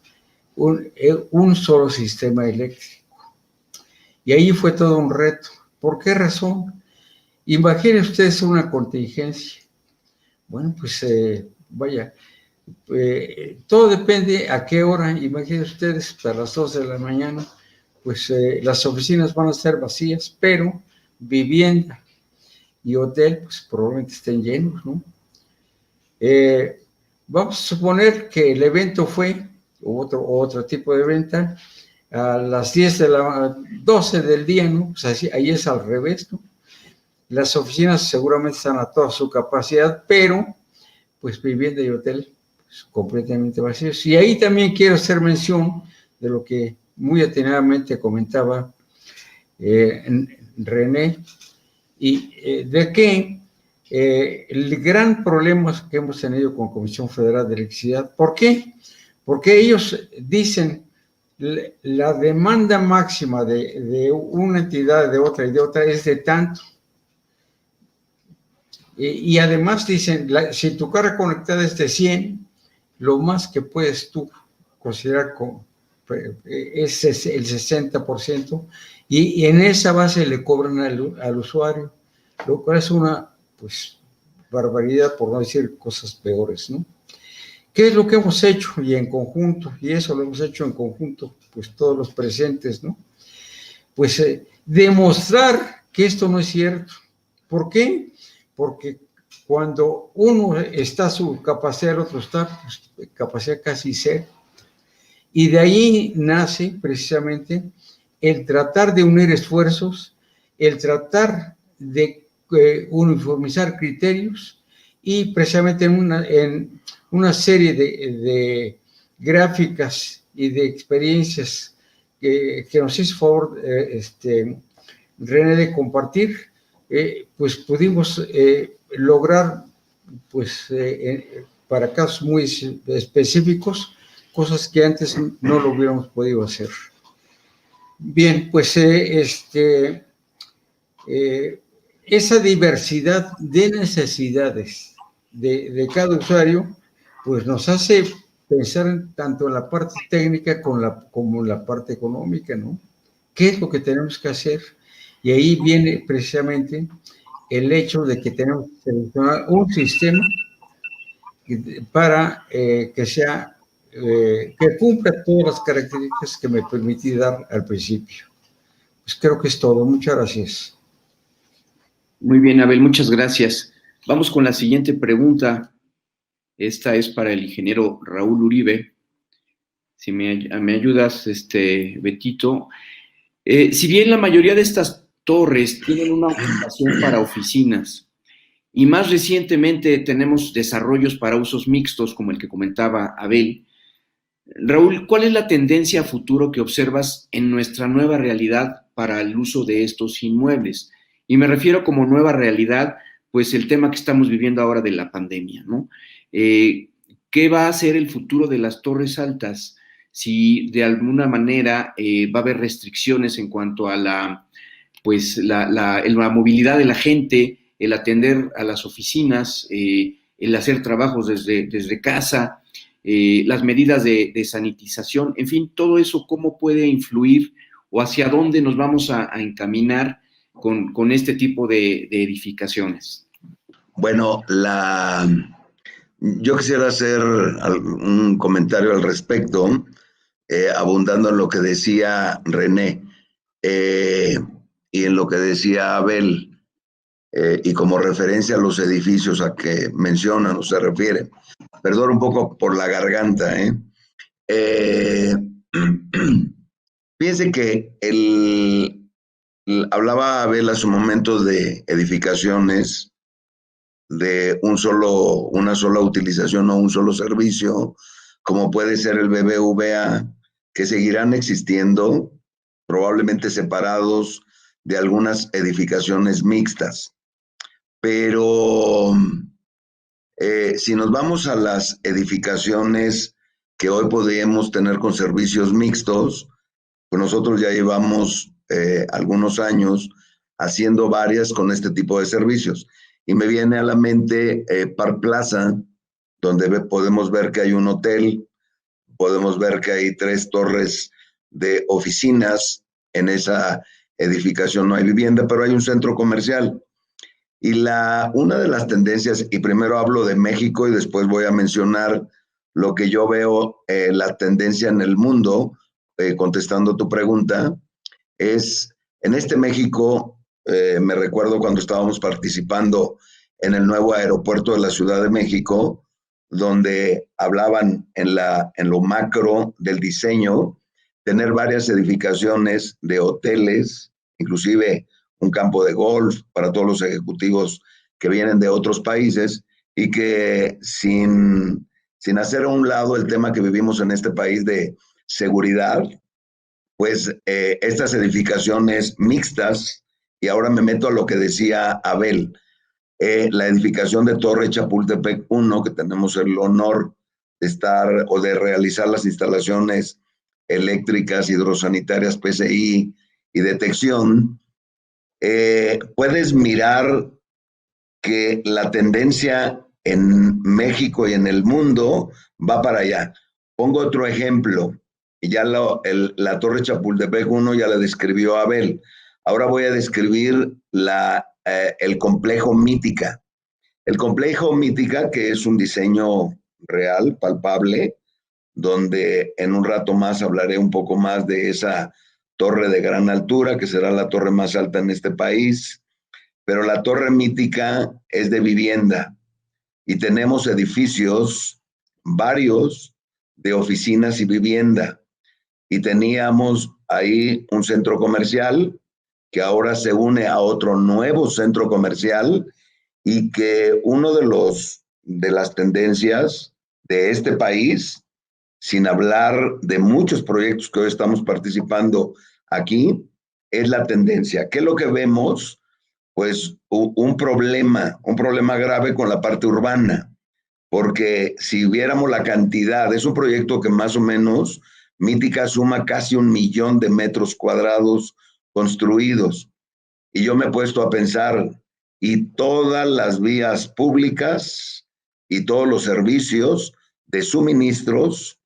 un solo sistema eléctrico. Y ahí fue todo un reto. ¿Por qué razón? Imaginen ustedes una contingencia. Bueno, pues vaya, todo depende a qué hora. Imaginen ustedes, a las 12 de la mañana, pues las oficinas van a estar vacías, pero vivienda y hotel, pues probablemente estén llenos, ¿no? Vamos a suponer que el evento fue, otro tipo de venta, a las 12 del día, ¿no? Pues así, ahí es al revés, ¿no? Las oficinas seguramente están a toda su capacidad, pero pues vivienda y hotel pues, completamente vacíos. Y ahí también quiero hacer mención de lo que muy atinadamente comentaba René, y de que el gran problema que hemos tenido con Comisión Federal de Electricidad, ¿por qué? Porque ellos dicen la demanda máxima de una entidad, de otra y de otra es de tanto. Y además dicen, si tu carga conectada es de 100, lo más que puedes tú considerar es el 60%, y en esa base le cobran al usuario, lo cual es una, pues, barbaridad, por no decir cosas peores, ¿no? ¿Qué es lo que hemos hecho? Y en conjunto, y eso lo hemos hecho en conjunto, pues todos los presentes, ¿no? Pues demostrar que esto no es cierto. ¿Por qué? Porque cuando uno está a su capacidad, el otro está pues, capacidad casi cero. Y de ahí nace precisamente el tratar de unir esfuerzos, el tratar de uniformizar criterios, y precisamente en una serie de gráficas y de experiencias que nos hizo favor René de compartir, pues pudimos lograr, pues para casos muy específicos, cosas que antes no lo hubiéramos podido hacer. Bien, pues esa diversidad de necesidades de cada usuario, pues nos hace pensar tanto en la parte técnica como en la parte económica, ¿no? ¿Qué es lo que tenemos que hacer? Y ahí viene precisamente el hecho de que tenemos que seleccionar un sistema para que sea, que cumpla todas las características que me permití dar al principio. Pues creo que es todo. Muchas gracias. Muy bien, Abel, muchas gracias. Vamos con la siguiente pregunta. Esta es para el ingeniero Raúl Uribe. Si me ayudas, Betito. Si bien la mayoría de estas torres tienen una ocupación para oficinas, y más recientemente tenemos desarrollos para usos mixtos, como el que comentaba Abel, Raúl, ¿cuál es la tendencia a futuro que observas en nuestra nueva realidad para el uso de estos inmuebles? Y me refiero como nueva realidad, pues el tema que estamos viviendo ahora de la pandemia, ¿no? ¿Qué va a ser el futuro de las torres altas? Si de alguna manera va a haber restricciones en cuanto a la movilidad de la gente, el atender a las oficinas, el hacer trabajos desde casa, las medidas de sanitización, en fin, todo eso, ¿cómo puede influir o hacia dónde nos vamos a encaminar con este tipo de edificaciones? Bueno, yo quisiera hacer un comentario al respecto, abundando en lo que decía René y en lo que decía Abel, y como referencia a los edificios a que mencionan o se refiere. Perdón un poco por la garganta. Fíjense que hablaba Abel hace un momento de edificaciones de una sola utilización o un solo servicio, como puede ser el BBVA, que seguirán existiendo, probablemente separados de algunas edificaciones mixtas. Pero si nos vamos a las edificaciones que hoy podríamos tener con servicios mixtos, pues nosotros ya llevamos algunos años haciendo varias con este tipo de servicios. Y me viene a la mente Park Plaza, donde podemos ver que hay un hotel, podemos ver que hay 3 torres de oficinas. En esa edificación no hay vivienda, pero hay un centro comercial. Y una de las tendencias, y primero hablo de México y después voy a mencionar lo que yo veo, la tendencia en el mundo, contestando tu pregunta, es en este México, me recuerdo cuando estábamos participando en el nuevo aeropuerto de la Ciudad de México, donde hablaban en lo macro del diseño, tener varias edificaciones de hoteles, inclusive un campo de golf para todos los ejecutivos que vienen de otros países, y que sin hacer a un lado el tema que vivimos en este país de seguridad, pues estas edificaciones mixtas, y ahora me meto a lo que decía Abel, la edificación de Torre Chapultepec 1, que tenemos el honor de estar o de realizar las instalaciones eléctricas, hidrosanitarias, PCI y detección, puedes mirar que la tendencia en México y en el mundo va para allá. Pongo otro ejemplo. Ya la Torre Chapultepec 1 ya la describió Abel. Ahora voy a describir el complejo Mítica. El complejo Mítica, que es un diseño real, palpable, donde en un rato más hablaré un poco más de esa torre de gran altura, que será la torre más alta en este país, pero la torre Mítica es de vivienda y tenemos edificios, varios, de oficinas y vivienda. Y teníamos ahí un centro comercial que ahora se une a otro nuevo centro comercial y que uno de las tendencias de este país, sin hablar de muchos proyectos que hoy estamos participando aquí, es la tendencia. ¿Qué es lo que vemos? Pues un problema grave con la parte urbana, porque si viéramos la cantidad, es un proyecto que más o menos Mítica suma casi 1 millón de metros cuadrados construidos. Y yo me he puesto a pensar, y todas las vías públicas y todos los servicios de suministros,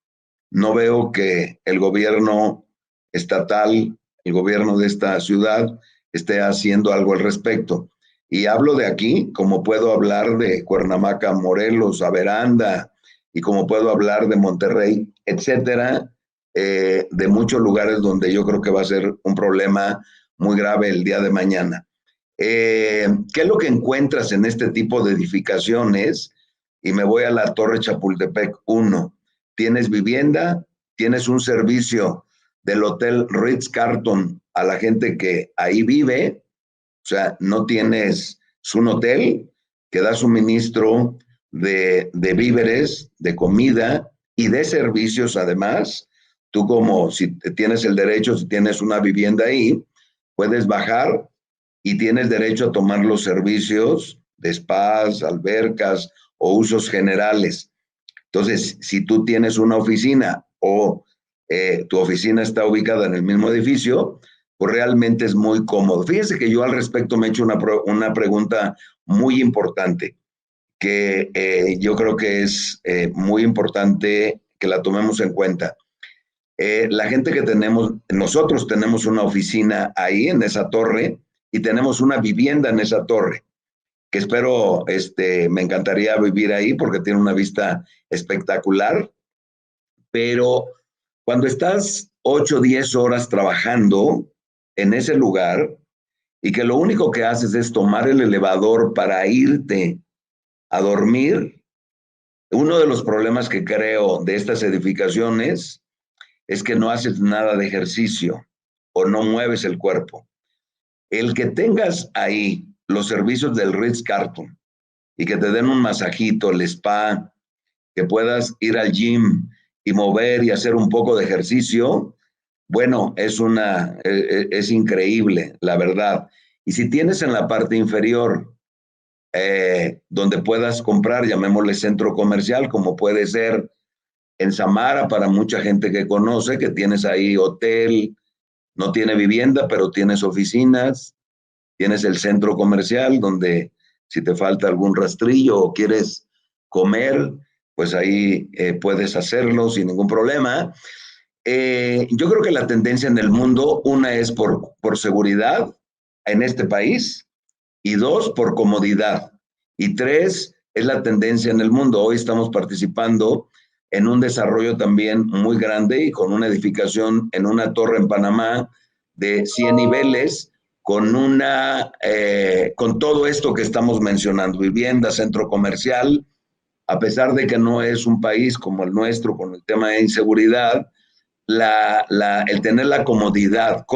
no veo que el gobierno estatal, el gobierno de esta ciudad, esté haciendo algo al respecto. Y hablo de aquí, como puedo hablar de Cuernavaca, Morelos, Averanda, y como puedo hablar de Monterrey, etcétera, de muchos lugares donde yo creo que va a ser un problema muy grave el día de mañana. ¿Qué es lo que encuentras en este tipo de edificaciones? Y me voy a la Torre Chapultepec 1. Tienes vivienda, tienes un servicio del Hotel Ritz-Carlton a la gente que ahí vive, o sea, no tienes, es un hotel que da suministro de víveres, de comida y de servicios además. Tú como si tienes el derecho, si tienes una vivienda ahí, puedes bajar y tienes derecho a tomar los servicios de spas, albercas o usos generales. Entonces, si tú tienes una oficina o tu oficina está ubicada en el mismo edificio, pues realmente es muy cómodo. Fíjense que yo al respecto me he hecho una pregunta muy importante, que yo creo que es muy importante que la tomemos en cuenta. La gente que tenemos, nosotros tenemos una oficina ahí en esa torre y tenemos una vivienda en esa torre, que espero, me encantaría vivir ahí porque tiene una vista espectacular, pero cuando estás 8 o 10 horas trabajando en ese lugar y que lo único que haces es tomar el elevador para irte a dormir, uno de los problemas que creo de estas edificaciones es que no haces nada de ejercicio o no mueves el cuerpo. El que tengas ahí los servicios del Ritz-Carlton y que te den un masajito, el spa, que puedas ir al gym y mover y hacer un poco de ejercicio, bueno, es increíble, la verdad. Y si tienes en la parte inferior donde puedas comprar, llamémosle centro comercial, como puede ser en Samara, para mucha gente que conoce, que tienes ahí hotel, no tiene vivienda, pero tienes oficinas, tienes el centro comercial donde si te falta algún rastrillo o quieres comer, pues ahí puedes hacerlo sin ningún problema. Yo creo que la tendencia en el mundo, una es por seguridad en este país, y 2, por comodidad, y 3, es la tendencia en el mundo. Hoy estamos participando en un desarrollo también muy grande y con una edificación en una torre en Panamá de 100 niveles, con todo esto que estamos mencionando, vivienda, centro comercial, a pesar de que no es un país como el nuestro con el tema de inseguridad, el tener la comodidad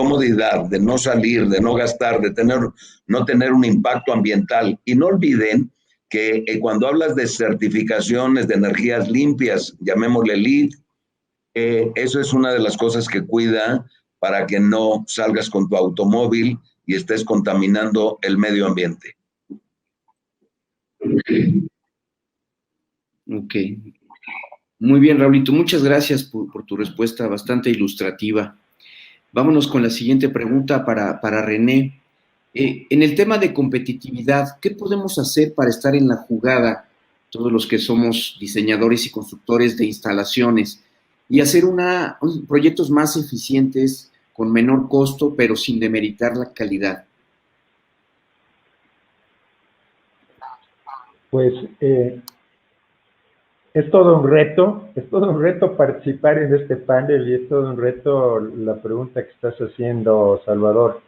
de no salir, de no gastar, de no tener un impacto ambiental. Y no olviden que cuando hablas de certificaciones de energías limpias, llamémosle LEED, eso es una de las cosas que cuida para que no salgas con tu automóvil y estés contaminando el medio ambiente. Ok. Muy bien, Raulito. Muchas gracias por tu respuesta bastante ilustrativa. Vámonos con la siguiente pregunta para René. En el tema de competitividad, ¿qué podemos hacer para estar en la jugada, todos los que somos diseñadores y constructores de instalaciones, y hacer proyectos más eficientes, con menor costo, pero sin demeritar la calidad? Pues es todo un reto participar en este panel y es todo un reto la pregunta que estás haciendo, Salvador.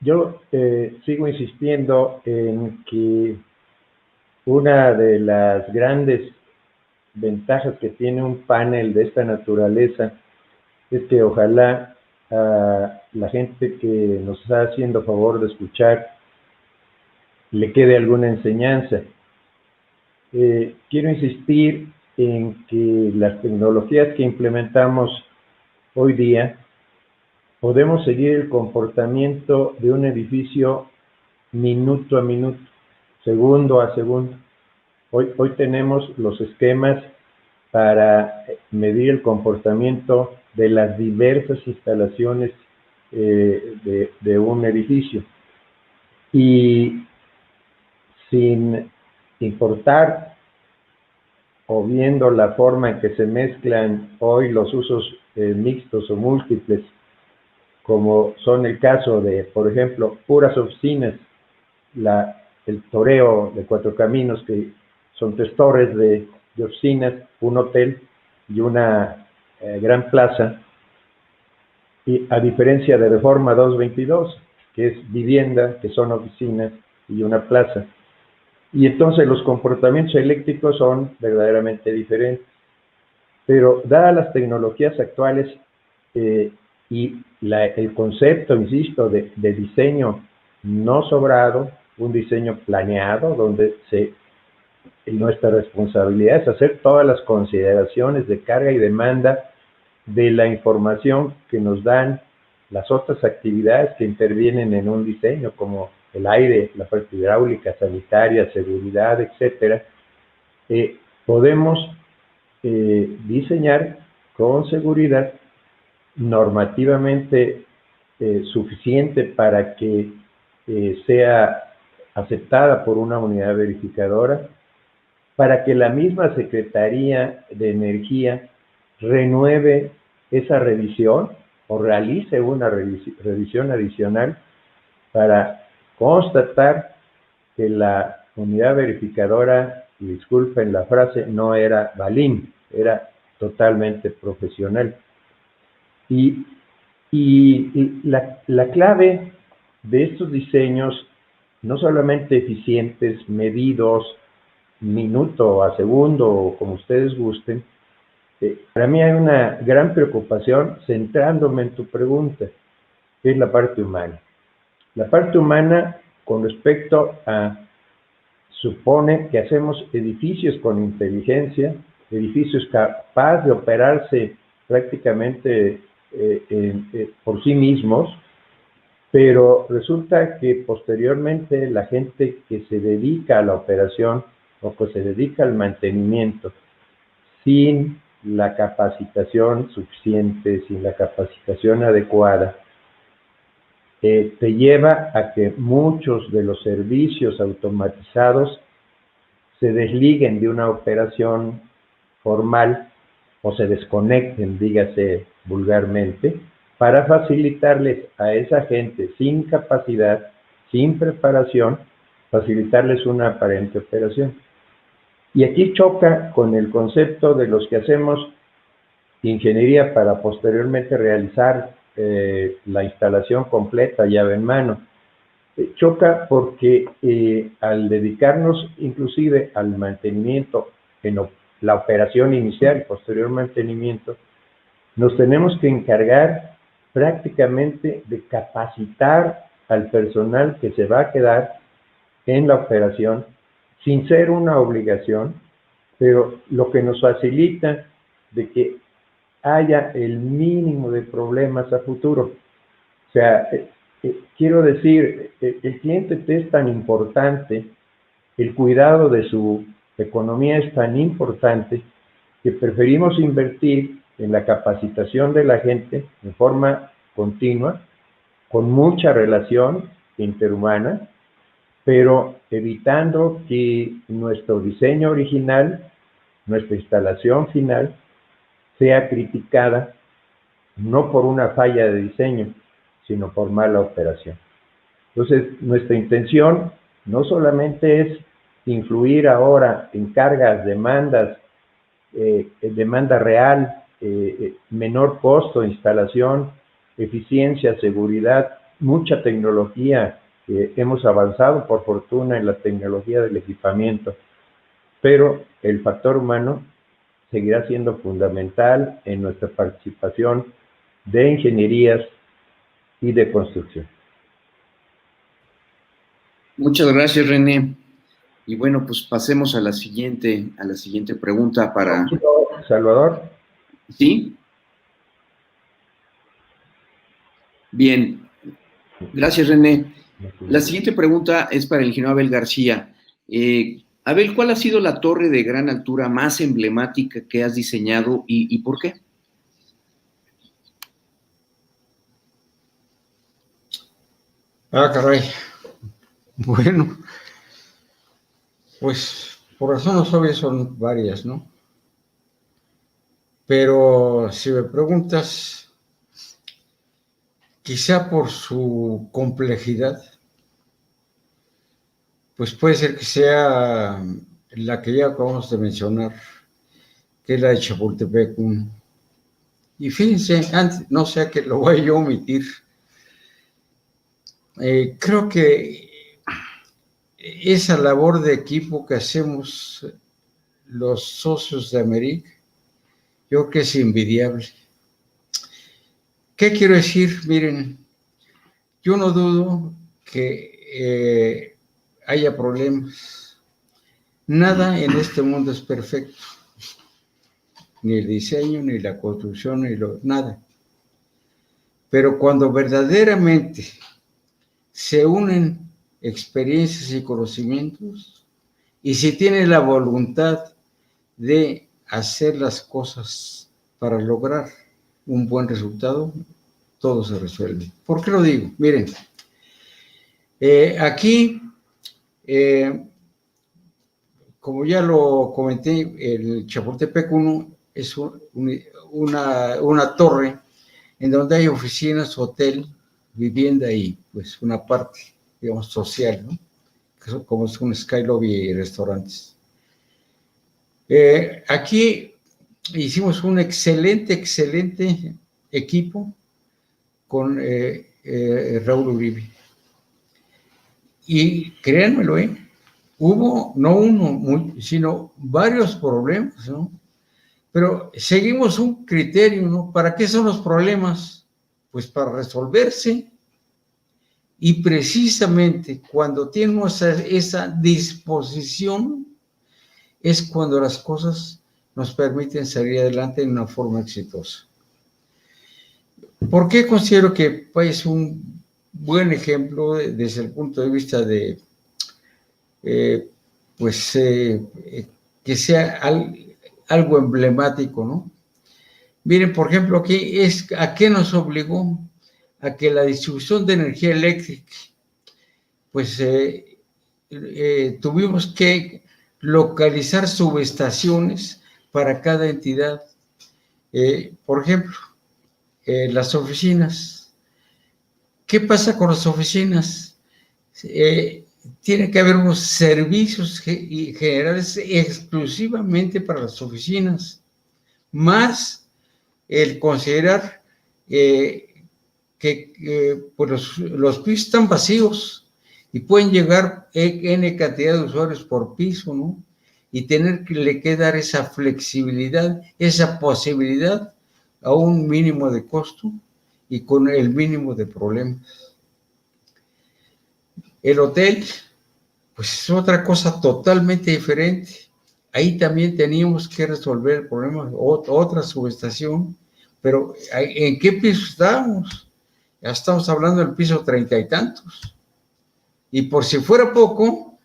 Yo sigo insistiendo en que una de las grandes ventajas que tiene un panel de esta naturaleza es que ojalá a la gente que nos está haciendo favor de escuchar le quede alguna enseñanza. Quiero insistir en que las tecnologías que implementamos hoy día podemos seguir el comportamiento de un edificio minuto a minuto, segundo a segundo. Hoy tenemos los esquemas para medir el comportamiento de las diversas instalaciones de un edificio. Y sin importar o viendo la forma en que se mezclan hoy los usos mixtos o múltiples, como son el caso de, por ejemplo, puras oficinas, el toreo de Cuatro Caminos, que son 3 torres de oficinas, un hotel y una gran plaza, y a diferencia de Reforma 222, que es vivienda, que son oficinas y una plaza. Y entonces los comportamientos eléctricos son verdaderamente diferentes. Pero dadas las tecnologías actuales y el concepto, insisto, de diseño no sobrado, un diseño planeado, donde nuestra responsabilidad es hacer todas las consideraciones de carga y demanda de la información que nos dan las otras actividades que intervienen en un diseño, como el aire, la parte hidráulica, sanitaria, seguridad, etcétera. Podemos diseñar con seguridad normativamente suficiente para que sea aceptada por una unidad verificadora, para que la misma Secretaría de Energía renueve esa revisión o realice una revisión adicional para constatar que la unidad verificadora, y disculpen la frase, no era balín, era totalmente profesional. Y la clave de estos diseños, no solamente eficientes, medidos, minuto a segundo, o como ustedes gusten, para mí hay una gran preocupación, centrándome en tu pregunta, que es la parte humana. La parte humana con respecto a, supone que hacemos edificios con inteligencia, edificios capaces de operarse prácticamente por sí mismos, pero resulta que posteriormente la gente que se dedica a la operación o que se dedica al mantenimiento, sin la capacitación suficiente, sin la capacitación adecuada, te lleva a que muchos de los servicios automatizados se desliguen de una operación formal o se desconecten, dígase vulgarmente, para facilitarles a esa gente sin capacidad, sin preparación, facilitarles una aparente operación. Y aquí choca con el concepto de los que hacemos ingeniería para posteriormente realizar la instalación completa, llave en mano. Choca porque al dedicarnos inclusive al mantenimiento, en la operación inicial y posterior mantenimiento, nos tenemos que encargar prácticamente de capacitar al personal que se va a quedar en la operación, sin ser una obligación, pero lo que nos facilita de que haya el mínimo de problemas a futuro. O sea, quiero decir, el cliente te es tan importante, el cuidado de su economía es tan importante, que preferimos invertir en la capacitación de la gente en forma continua con mucha relación interhumana, pero evitando que nuestro diseño original, nuestra instalación final, sea criticada no por una falla de diseño, sino por mala operación. Entonces, nuestra intención no solamente es influir ahora en cargas, demandas, demanda real, menor costo, instalación, eficiencia, seguridad, mucha tecnología. Hemos avanzado, por fortuna, en la tecnología del equipamiento, pero el factor humano seguirá siendo fundamental en nuestra participación de ingenierías y de construcción. Muchas gracias, René. Y bueno, pues pasemos a la siguiente pregunta para... Salvador. ¿Sí? Bien. Gracias, René. La siguiente pregunta es para el ingeniero Abel García. Abel, ¿cuál ha sido la torre de gran altura más emblemática que has diseñado y por qué? Ah, caray. Bueno, pues por razones obvias son varias, ¿no? Pero si me preguntas, quizá por su complejidad, pues puede ser que sea la que ya acabamos de mencionar, que es la de Chapultepec 1. Y fíjense, antes, no sé que lo voy a omitir, creo que esa labor de equipo que hacemos los socios de Americ, yo creo que es envidiable. ¿Qué quiero decir? Miren, yo no dudo que haya problemas. Nada en este mundo es perfecto. Ni el diseño, ni la construcción, nada. Pero cuando verdaderamente se unen experiencias y conocimientos, y si tienen la voluntad de hacer las cosas para lograr un buen resultado, todo se resuelve. ¿Por qué lo digo? Miren, aquí, como ya lo comenté, el Chapultepec 1 es una torre en donde hay oficinas, hotel, vivienda y pues una parte, digamos, social, ¿no? Como es un Sky Lobby y restaurantes. Aquí hicimos un excelente equipo con Raúl Uribe. Y créanmelo, hubo no uno, sino varios problemas, ¿no? Pero seguimos un criterio, ¿no? ¿Para qué son los problemas? Pues para resolverse. Y precisamente cuando tenemos esa disposición es cuando las cosas nos permiten salir adelante de una forma exitosa. ¿Por qué considero que es un buen ejemplo desde el punto de vista de, que sea algo emblemático, ¿no? Miren, por ejemplo, aquí ¿a qué nos obligó? A que la distribución de energía eléctrica, pues tuvimos que localizar subestaciones para cada entidad. Por ejemplo, las oficinas. ¿Qué pasa con las oficinas? Tiene que haber unos servicios generales exclusivamente para las oficinas, más el considerar que pues los pisos están vacíos y pueden llegar N cantidad de usuarios por piso, ¿no? Y tener que dar esa flexibilidad, esa posibilidad a un mínimo de costo y con el mínimo de problemas. El hotel, pues es otra cosa totalmente diferente. Ahí también teníamos que resolver el problema, otra subestación, pero ¿en qué piso estábamos? Ya estamos hablando del piso 30 y tantos. Y por si fuera poco,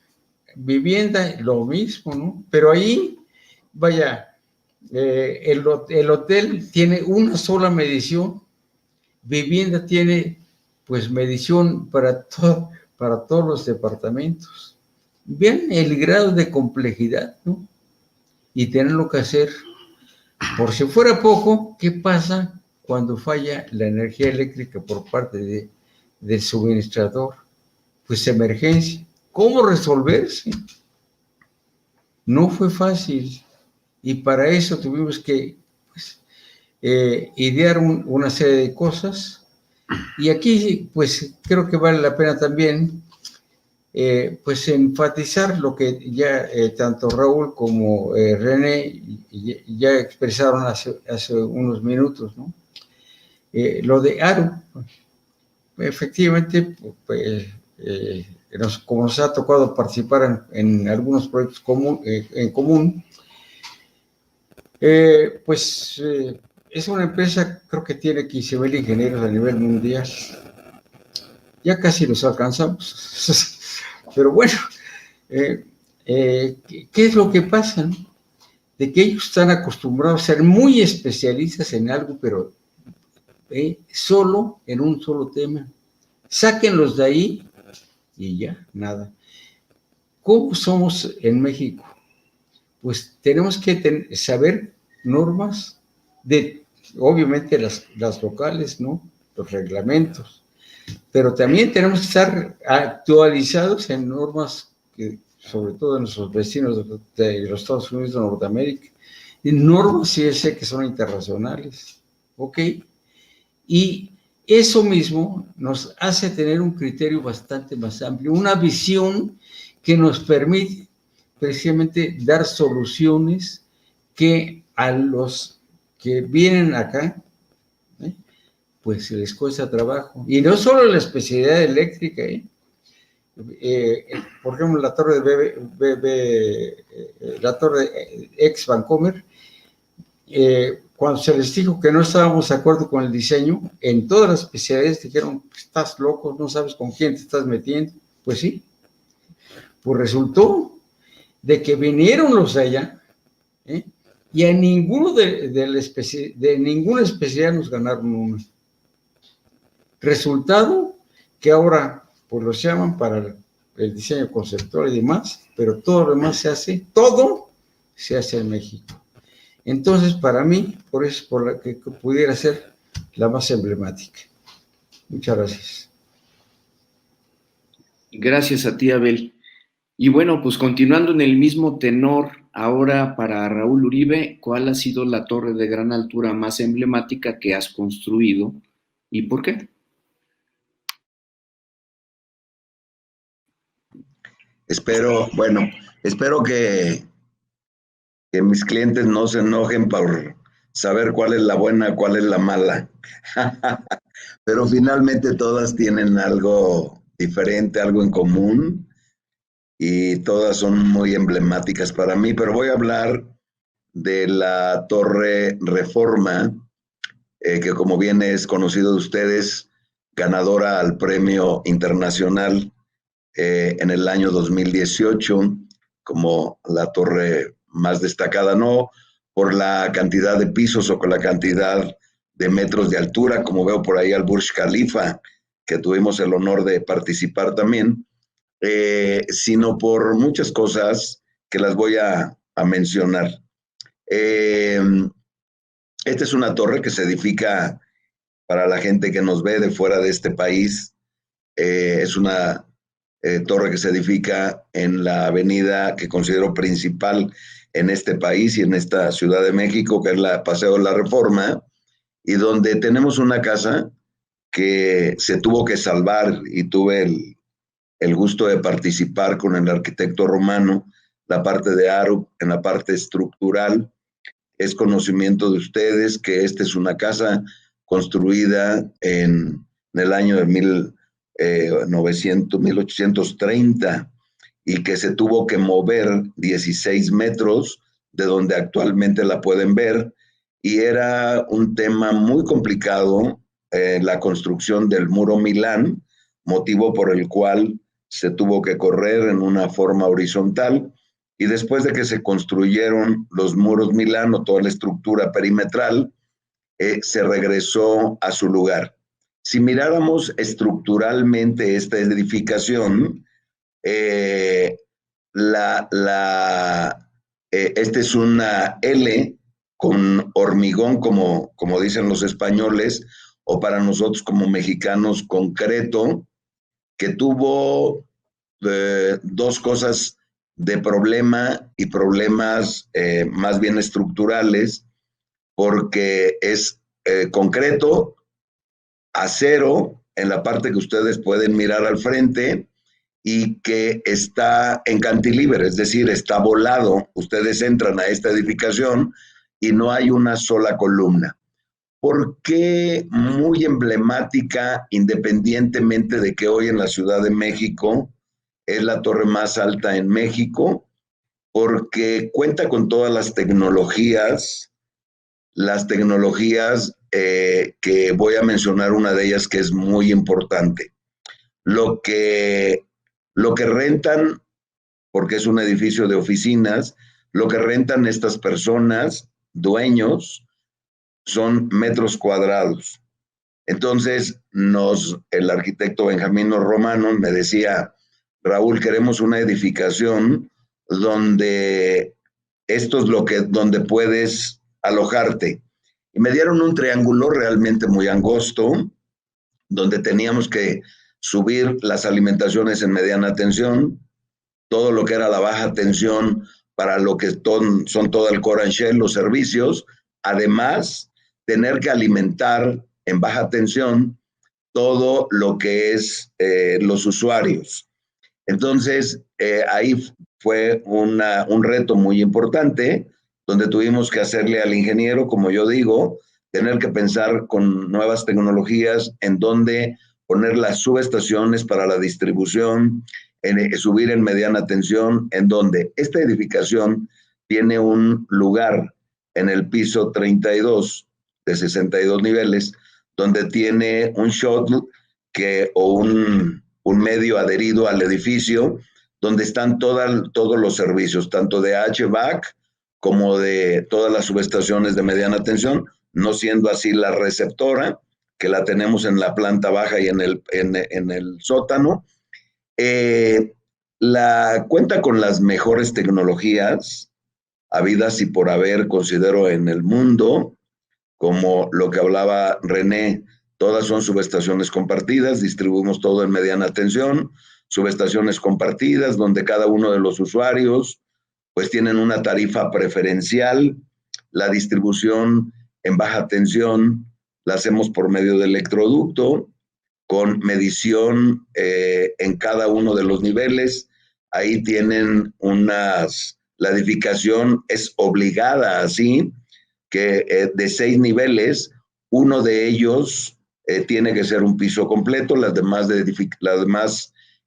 vivienda, lo mismo, ¿no? Pero ahí, vaya, el hotel tiene una sola medición, vivienda tiene pues medición para todos los departamentos. Vean el grado de complejidad, ¿no? Y tenerlo que hacer. Por si fuera poco, ¿qué pasa cuando falla la energía eléctrica por parte del suministrador? Pues emergencia. ¿Cómo resolverse? No fue fácil. Y para eso tuvimos que pues, idear una serie de cosas. Y aquí, pues, creo que vale la pena también, pues, enfatizar lo que ya tanto Raúl como René ya expresaron hace unos minutos, ¿no? Lo de ARU, efectivamente, pues, como nos ha tocado participar en algunos proyectos en común, pues es una empresa, creo que tiene 15,000 ingenieros a nivel mundial. Ya casi los alcanzamos. Pero bueno, ¿qué es lo que pasa? De que ellos están acostumbrados a ser muy especialistas en algo, pero solo en un solo tema. Sáquenlos de ahí y ya, nada. ¿Cómo somos en México? Pues tenemos que saber normas obviamente las locales, ¿no? Los reglamentos. Pero también tenemos que estar actualizados en normas que, sobre todo en nuestros vecinos de los Estados Unidos de Norteamérica, en normas sí sé que son internacionales, ¿ok? Y eso mismo nos hace tener un criterio bastante más amplio, una visión que nos permite precisamente dar soluciones que a los que vienen acá, pues les cuesta trabajo. Y no solo la especialidad eléctrica, por ejemplo, la torre de la torre ex Vancomer, cuando se les dijo que no estábamos de acuerdo con el diseño, en todas las especialidades dijeron, estás loco, no sabes con quién te estás metiendo. Pues sí, pues resultó de que vinieron los de allá, y a ninguno de ninguna especialidad nos ganaron una. Resultado que ahora pues los llaman para el diseño conceptual y demás, pero todo lo demás todo se hace en México. Entonces, para mí, por eso, por la que pudiera ser la más emblemática. Muchas gracias. Gracias a ti, Abel. Y bueno, pues continuando en el mismo tenor, ahora para Raúl Uribe, ¿cuál ha sido la torre de gran altura más emblemática que has construido y por qué? Espero que mis clientes no se enojen por saber cuál es la buena, cuál es la mala. Pero finalmente todas tienen algo diferente, algo en común, y todas son muy emblemáticas para mí. Pero voy a hablar de la Torre Reforma, que como bien es conocido de ustedes, ganadora al Premio Internacional en el año 2018 como la torre más destacada, no por la cantidad de pisos o con la cantidad de metros de altura, como veo por ahí al Burj Khalifa, que tuvimos el honor de participar también, sino por muchas cosas que las voy a mencionar. Esta es una torre que se edifica para la gente que nos ve de fuera de este país. Es una torre que se edifica en la avenida que considero principal en este país y en esta Ciudad de México, que es la Paseo de la Reforma, y donde tenemos una casa que se tuvo que salvar, y tuve el gusto de participar con el arquitecto romano, la parte de ARU, en la parte estructural. Es conocimiento de ustedes que esta es una casa construida en el año de 1830 y que se tuvo que mover 16 metros de donde actualmente la pueden ver, y era un tema muy complicado, la construcción del muro Milán, motivo por el cual se tuvo que correr en una forma horizontal, y después de que se construyeron los muros Milán o toda la estructura perimetral, se regresó a su lugar. Si miráramos estructuralmente esta edificación, este es una L con hormigón, como dicen los españoles, o para nosotros como mexicanos, concreto, que tuvo dos cosas de problema y problemas más bien estructurales, porque es concreto, acero, en la parte que ustedes pueden mirar al frente, y que está en cantilever, es decir, está volado. Ustedes entran a esta edificación y no hay una sola columna. ¿Por qué muy emblemática, independientemente de que hoy en la Ciudad de México es la torre más alta en México? Porque cuenta con todas las tecnologías que voy a mencionar una de ellas que es muy importante. Lo que rentan, porque es un edificio de oficinas, lo que rentan estas personas, dueños, son metros cuadrados. Entonces, el arquitecto Benjamino Romano me decía, Raúl, queremos una edificación donde esto es donde puedes alojarte. Y me dieron un triángulo realmente muy angosto, donde teníamos que subir las alimentaciones en mediana tensión, todo lo que era la baja tensión para lo que son todo el core and shell, los servicios, además tener que alimentar en baja tensión todo lo que es los usuarios. Entonces, ahí fue un reto muy importante, donde tuvimos que hacerle al ingeniero, como yo digo, tener que pensar con nuevas tecnologías en dónde poner las subestaciones para la distribución, subir en mediana tensión, en donde esta edificación tiene un lugar en el piso 32 de 62 niveles, donde tiene un shuttle o un medio adherido al edificio, donde están todos los servicios, tanto de HVAC como de todas las subestaciones de mediana tensión, no siendo así la receptora, que la tenemos en la planta baja y en el sótano. Cuenta con las mejores tecnologías habidas y por haber, considero, en el mundo, como lo que hablaba René. Todas son subestaciones compartidas, distribuimos todo en mediana tensión, subestaciones compartidas, donde cada uno de los usuarios pues tienen una tarifa preferencial. La distribución en baja tensión la hacemos por medio de electroducto, con medición en cada uno de los niveles. Ahí tienen la edificación es obligada así, que de 6 niveles, uno de ellos tiene que ser un piso completo, las demás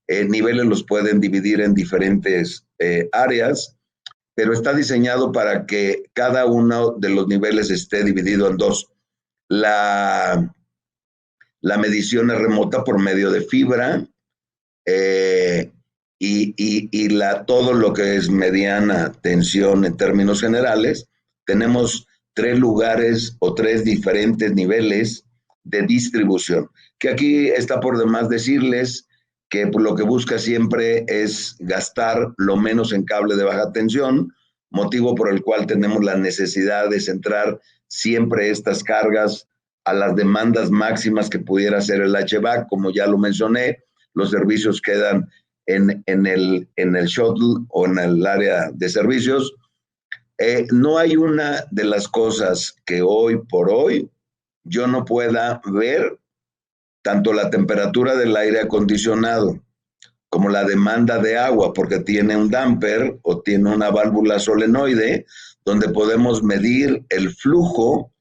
niveles los pueden dividir en diferentes áreas, pero está diseñado para que cada uno de los niveles esté dividido en dos. La medición es remota por medio de fibra y todo lo que es mediana tensión en términos generales. Tenemos 3 lugares o 3 diferentes niveles de distribución, que aquí está por demás decirles que lo que busca siempre es gastar lo menos en cable de baja tensión, motivo por el cual tenemos la necesidad de centrar siempre estas cargas a las demandas máximas que pudiera ser el HVAC. Como ya lo mencioné, los servicios quedan en el shuttle o en el área de servicios. No hay una de las cosas que hoy por hoy yo no pueda ver, tanto la temperatura del aire acondicionado como la demanda de agua, porque tiene un damper o tiene una válvula solenoide donde podemos medir el flujo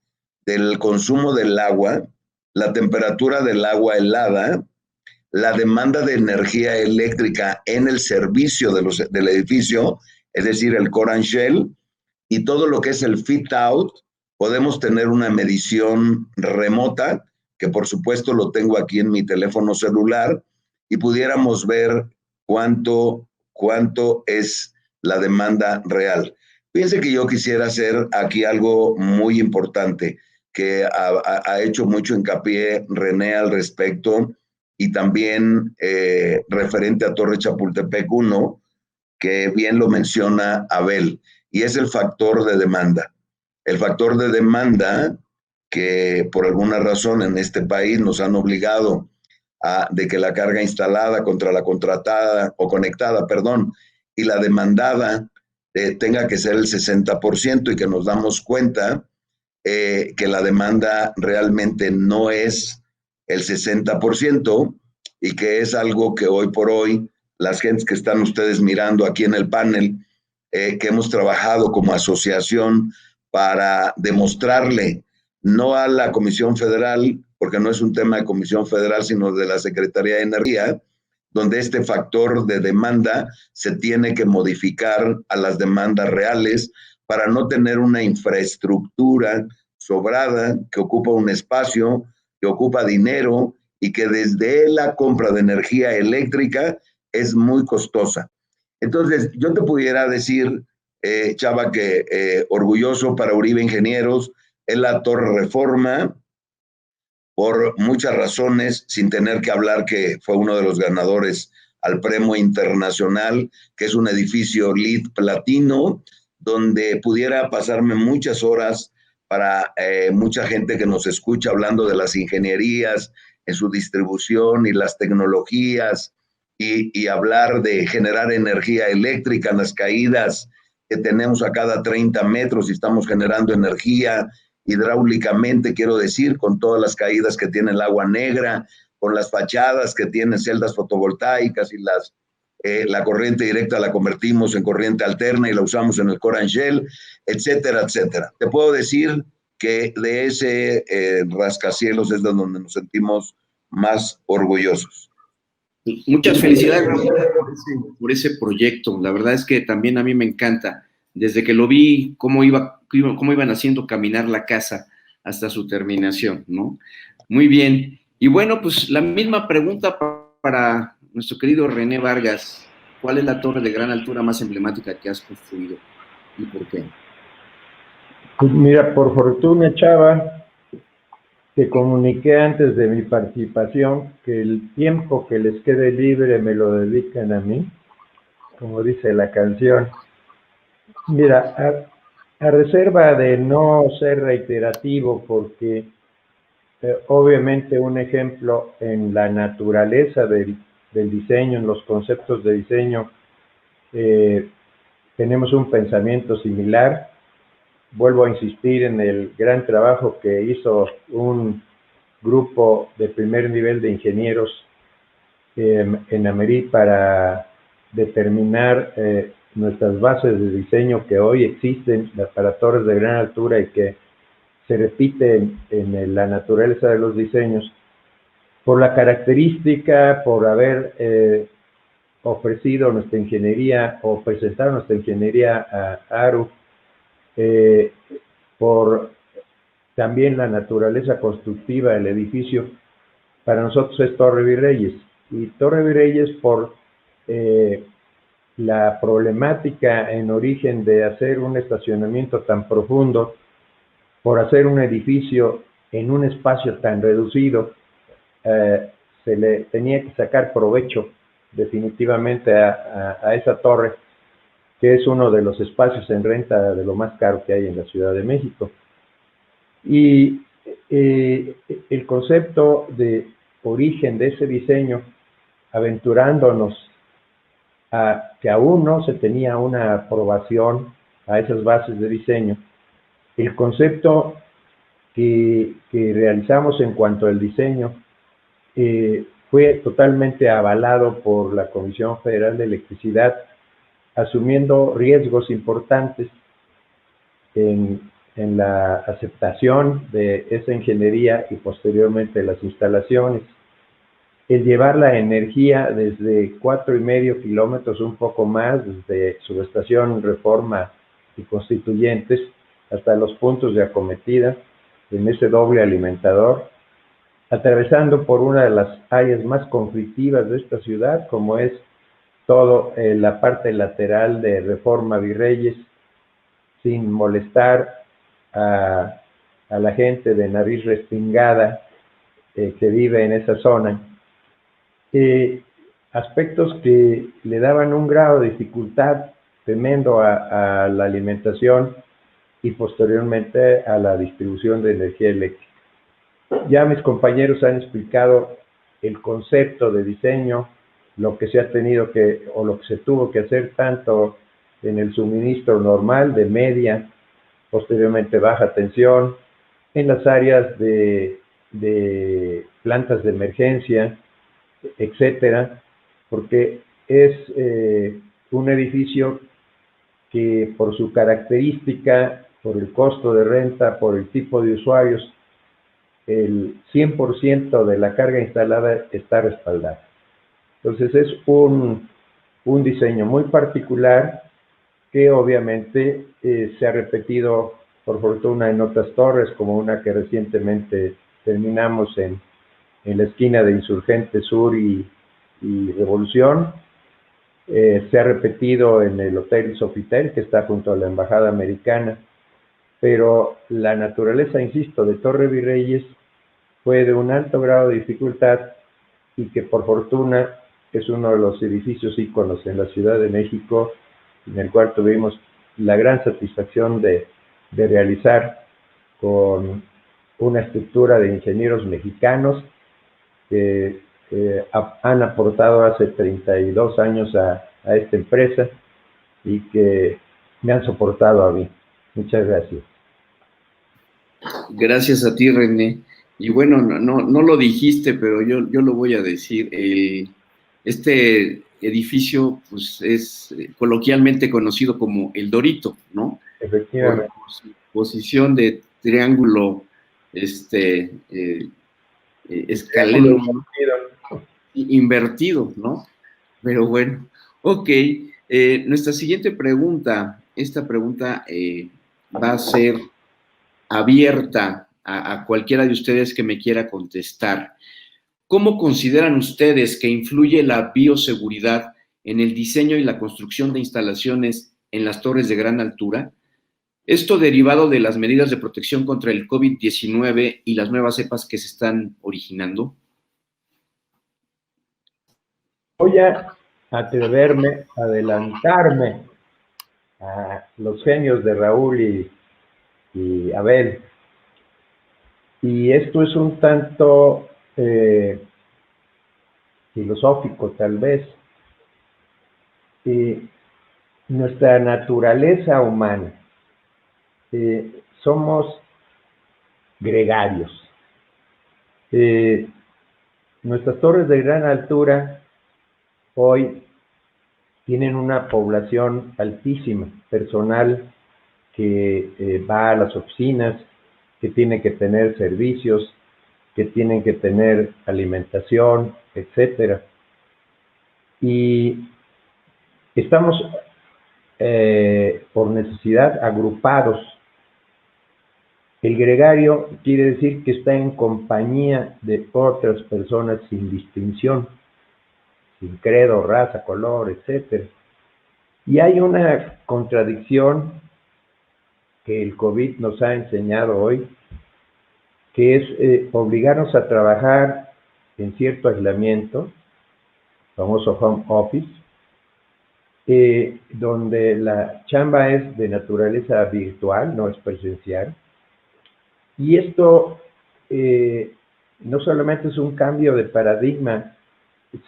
del consumo del agua, la temperatura del agua helada, la demanda de energía eléctrica en el servicio del edificio, es decir, el core and shell, y todo lo que es el fit out. Podemos tener una medición remota, que por supuesto lo tengo aquí en mi teléfono celular, y pudiéramos ver cuánto es la demanda real. Fíjense que yo quisiera hacer aquí algo muy importante, que ha hecho mucho hincapié René al respecto, y también referente a Torre Chapultepec 1, que bien lo menciona Abel, y es el factor de demanda. El factor de demanda que por alguna razón en este país nos han obligado de que la carga instalada contra la contratada o conectada, perdón, y la demandada tenga que ser el 60%, y que nos damos cuenta que la demanda realmente no es el 60%, y que es algo que hoy por hoy las gentes que están ustedes mirando aquí en el panel, que hemos trabajado como asociación para demostrarle, no a la Comisión Federal, porque no es un tema de Comisión Federal, sino de la Secretaría de Energía, donde este factor de demanda se tiene que modificar a las demandas reales para no tener una infraestructura sobrada que ocupa un espacio, que ocupa dinero, y que desde la compra de energía eléctrica es muy costosa. Entonces, yo te pudiera decir, Chava, que orgulloso para Uribe Ingenieros es la Torre Reforma, por muchas razones, sin tener que hablar que fue uno de los ganadores al Premio Internacional, que es un edificio LEED platino, donde pudiera pasarme muchas horas para mucha gente que nos escucha hablando de las ingenierías en su distribución y las tecnologías, y hablar de generar energía eléctrica en las caídas que tenemos a cada 30 metros, y estamos generando energía hidráulicamente, quiero decir, con todas las caídas que tiene el agua negra, con las fachadas que tienen celdas fotovoltaicas, y la corriente directa la convertimos en corriente alterna y la usamos en el core and shell, etcétera, etcétera. Te puedo decir que de ese rascacielos es de donde nos sentimos más orgullosos. Muchas felicidades por ese proyecto. La verdad es que también a mí me encanta. Desde que lo vi, cómo iban haciendo caminar la casa hasta su terminación, ¿no? Muy bien. Y bueno, pues la misma pregunta para nuestro querido René Vargas. ¿Cuál es la torre de gran altura más emblemática que has construido y por qué? Pues mira, por fortuna, Chava, te comuniqué antes de mi participación que el tiempo que les quede libre me lo dedican a mí, como dice la canción. Mira, a reserva de no ser reiterativo, porque obviamente un ejemplo en la naturaleza del diseño, en los conceptos de diseño, tenemos un pensamiento similar. Vuelvo a insistir en el gran trabajo que hizo un grupo de primer nivel de ingenieros en Amerit para determinar nuestras bases de diseño que hoy existen para torres de gran altura y que se repiten en la naturaleza de los diseños, por la característica, por haber ofrecido nuestra ingeniería o presentado nuestra ingeniería a ARU, por también la naturaleza constructiva del edificio. Para nosotros es Torre Virreyes, y Torre Virreyes por la problemática en origen de hacer un estacionamiento tan profundo, por hacer un edificio en un espacio tan reducido, se le tenía que sacar provecho definitivamente a esa torre, que es uno de los espacios en renta de lo más caro que hay en la Ciudad de México. Y el concepto de origen de ese diseño, aventurándonos a que aún no se tenía una aprobación a esas bases de diseño, el concepto que realizamos en cuanto al diseño fue totalmente avalado por la Comisión Federal de Electricidad, asumiendo riesgos importantes en la aceptación de esa ingeniería y posteriormente las instalaciones. El llevar la energía desde 4,5 kilómetros, un poco más, desde Subestación Reforma y Constituyentes hasta los puntos de acometida en ese doble alimentador, atravesando por una de las áreas más conflictivas de esta ciudad, como es toda la parte lateral de Reforma Virreyes, sin molestar a a la gente de nariz respingada que vive en esa zona. Aspectos que le daban un grado de dificultad tremendo a la alimentación y posteriormente a la distribución de energía eléctrica. Ya mis compañeros han explicado el concepto de diseño, lo que se ha tenido que, o lo que se tuvo que hacer tanto en el suministro normal de media, posteriormente baja tensión, en las áreas de plantas de emergencia, etcétera, porque es un edificio que por su característica, por el costo de renta, por el tipo de usuarios, el 100% de la carga instalada está respaldada. Entonces es un diseño muy particular que obviamente se ha repetido por fortuna en otras torres, como una que recientemente terminamos en la esquina de Insurgente Sur y Revolución. Se ha repetido en el Hotel Sofitel, que está junto a la Embajada Americana, pero la naturaleza, insisto, de Torre Virreyes fue de un alto grado de dificultad y que por fortuna es uno de los edificios íconos en la Ciudad de México, en el cual tuvimos la gran satisfacción de realizar con una estructura de ingenieros mexicanos que han aportado hace 32 años a esta empresa y que me han soportado a mí. Muchas gracias. Gracias a ti, René. Y bueno, no lo dijiste, pero yo lo voy a decir. Este edificio pues, es coloquialmente conocido como El Dorito, ¿no? Efectivamente. Por su posición de triángulo escaleno invertido, ¿no? Pero bueno, ok. Nuestra siguiente pregunta, esta pregunta va a ser abierta a cualquiera de ustedes que me quiera contestar. ¿Cómo consideran ustedes que influye la bioseguridad en el diseño y la construcción de instalaciones en las torres de gran altura? Esto derivado de las medidas de protección contra el COVID-19 y las nuevas cepas que se están originando. Voy a atreverme a adelantarme a los genios de Raúl y Abel. Y esto es un tanto filosófico, tal vez. Nuestra naturaleza humana, somos gregarios. Nuestras torres de gran altura hoy tienen una población altísima, personal que va a las oficinas, que tiene que tener servicios, que tienen que tener alimentación, etcétera. Y estamos por necesidad agrupados. El gregario quiere decir que está en compañía de otras personas sin distinción, sin credo, raza, color, etcétera. Y hay una contradicción que el COVID nos ha enseñado hoy, que es obligarnos a trabajar en cierto aislamiento, famoso home office, donde la chamba es de naturaleza virtual, no es presencial. Y esto no solamente es un cambio de paradigma,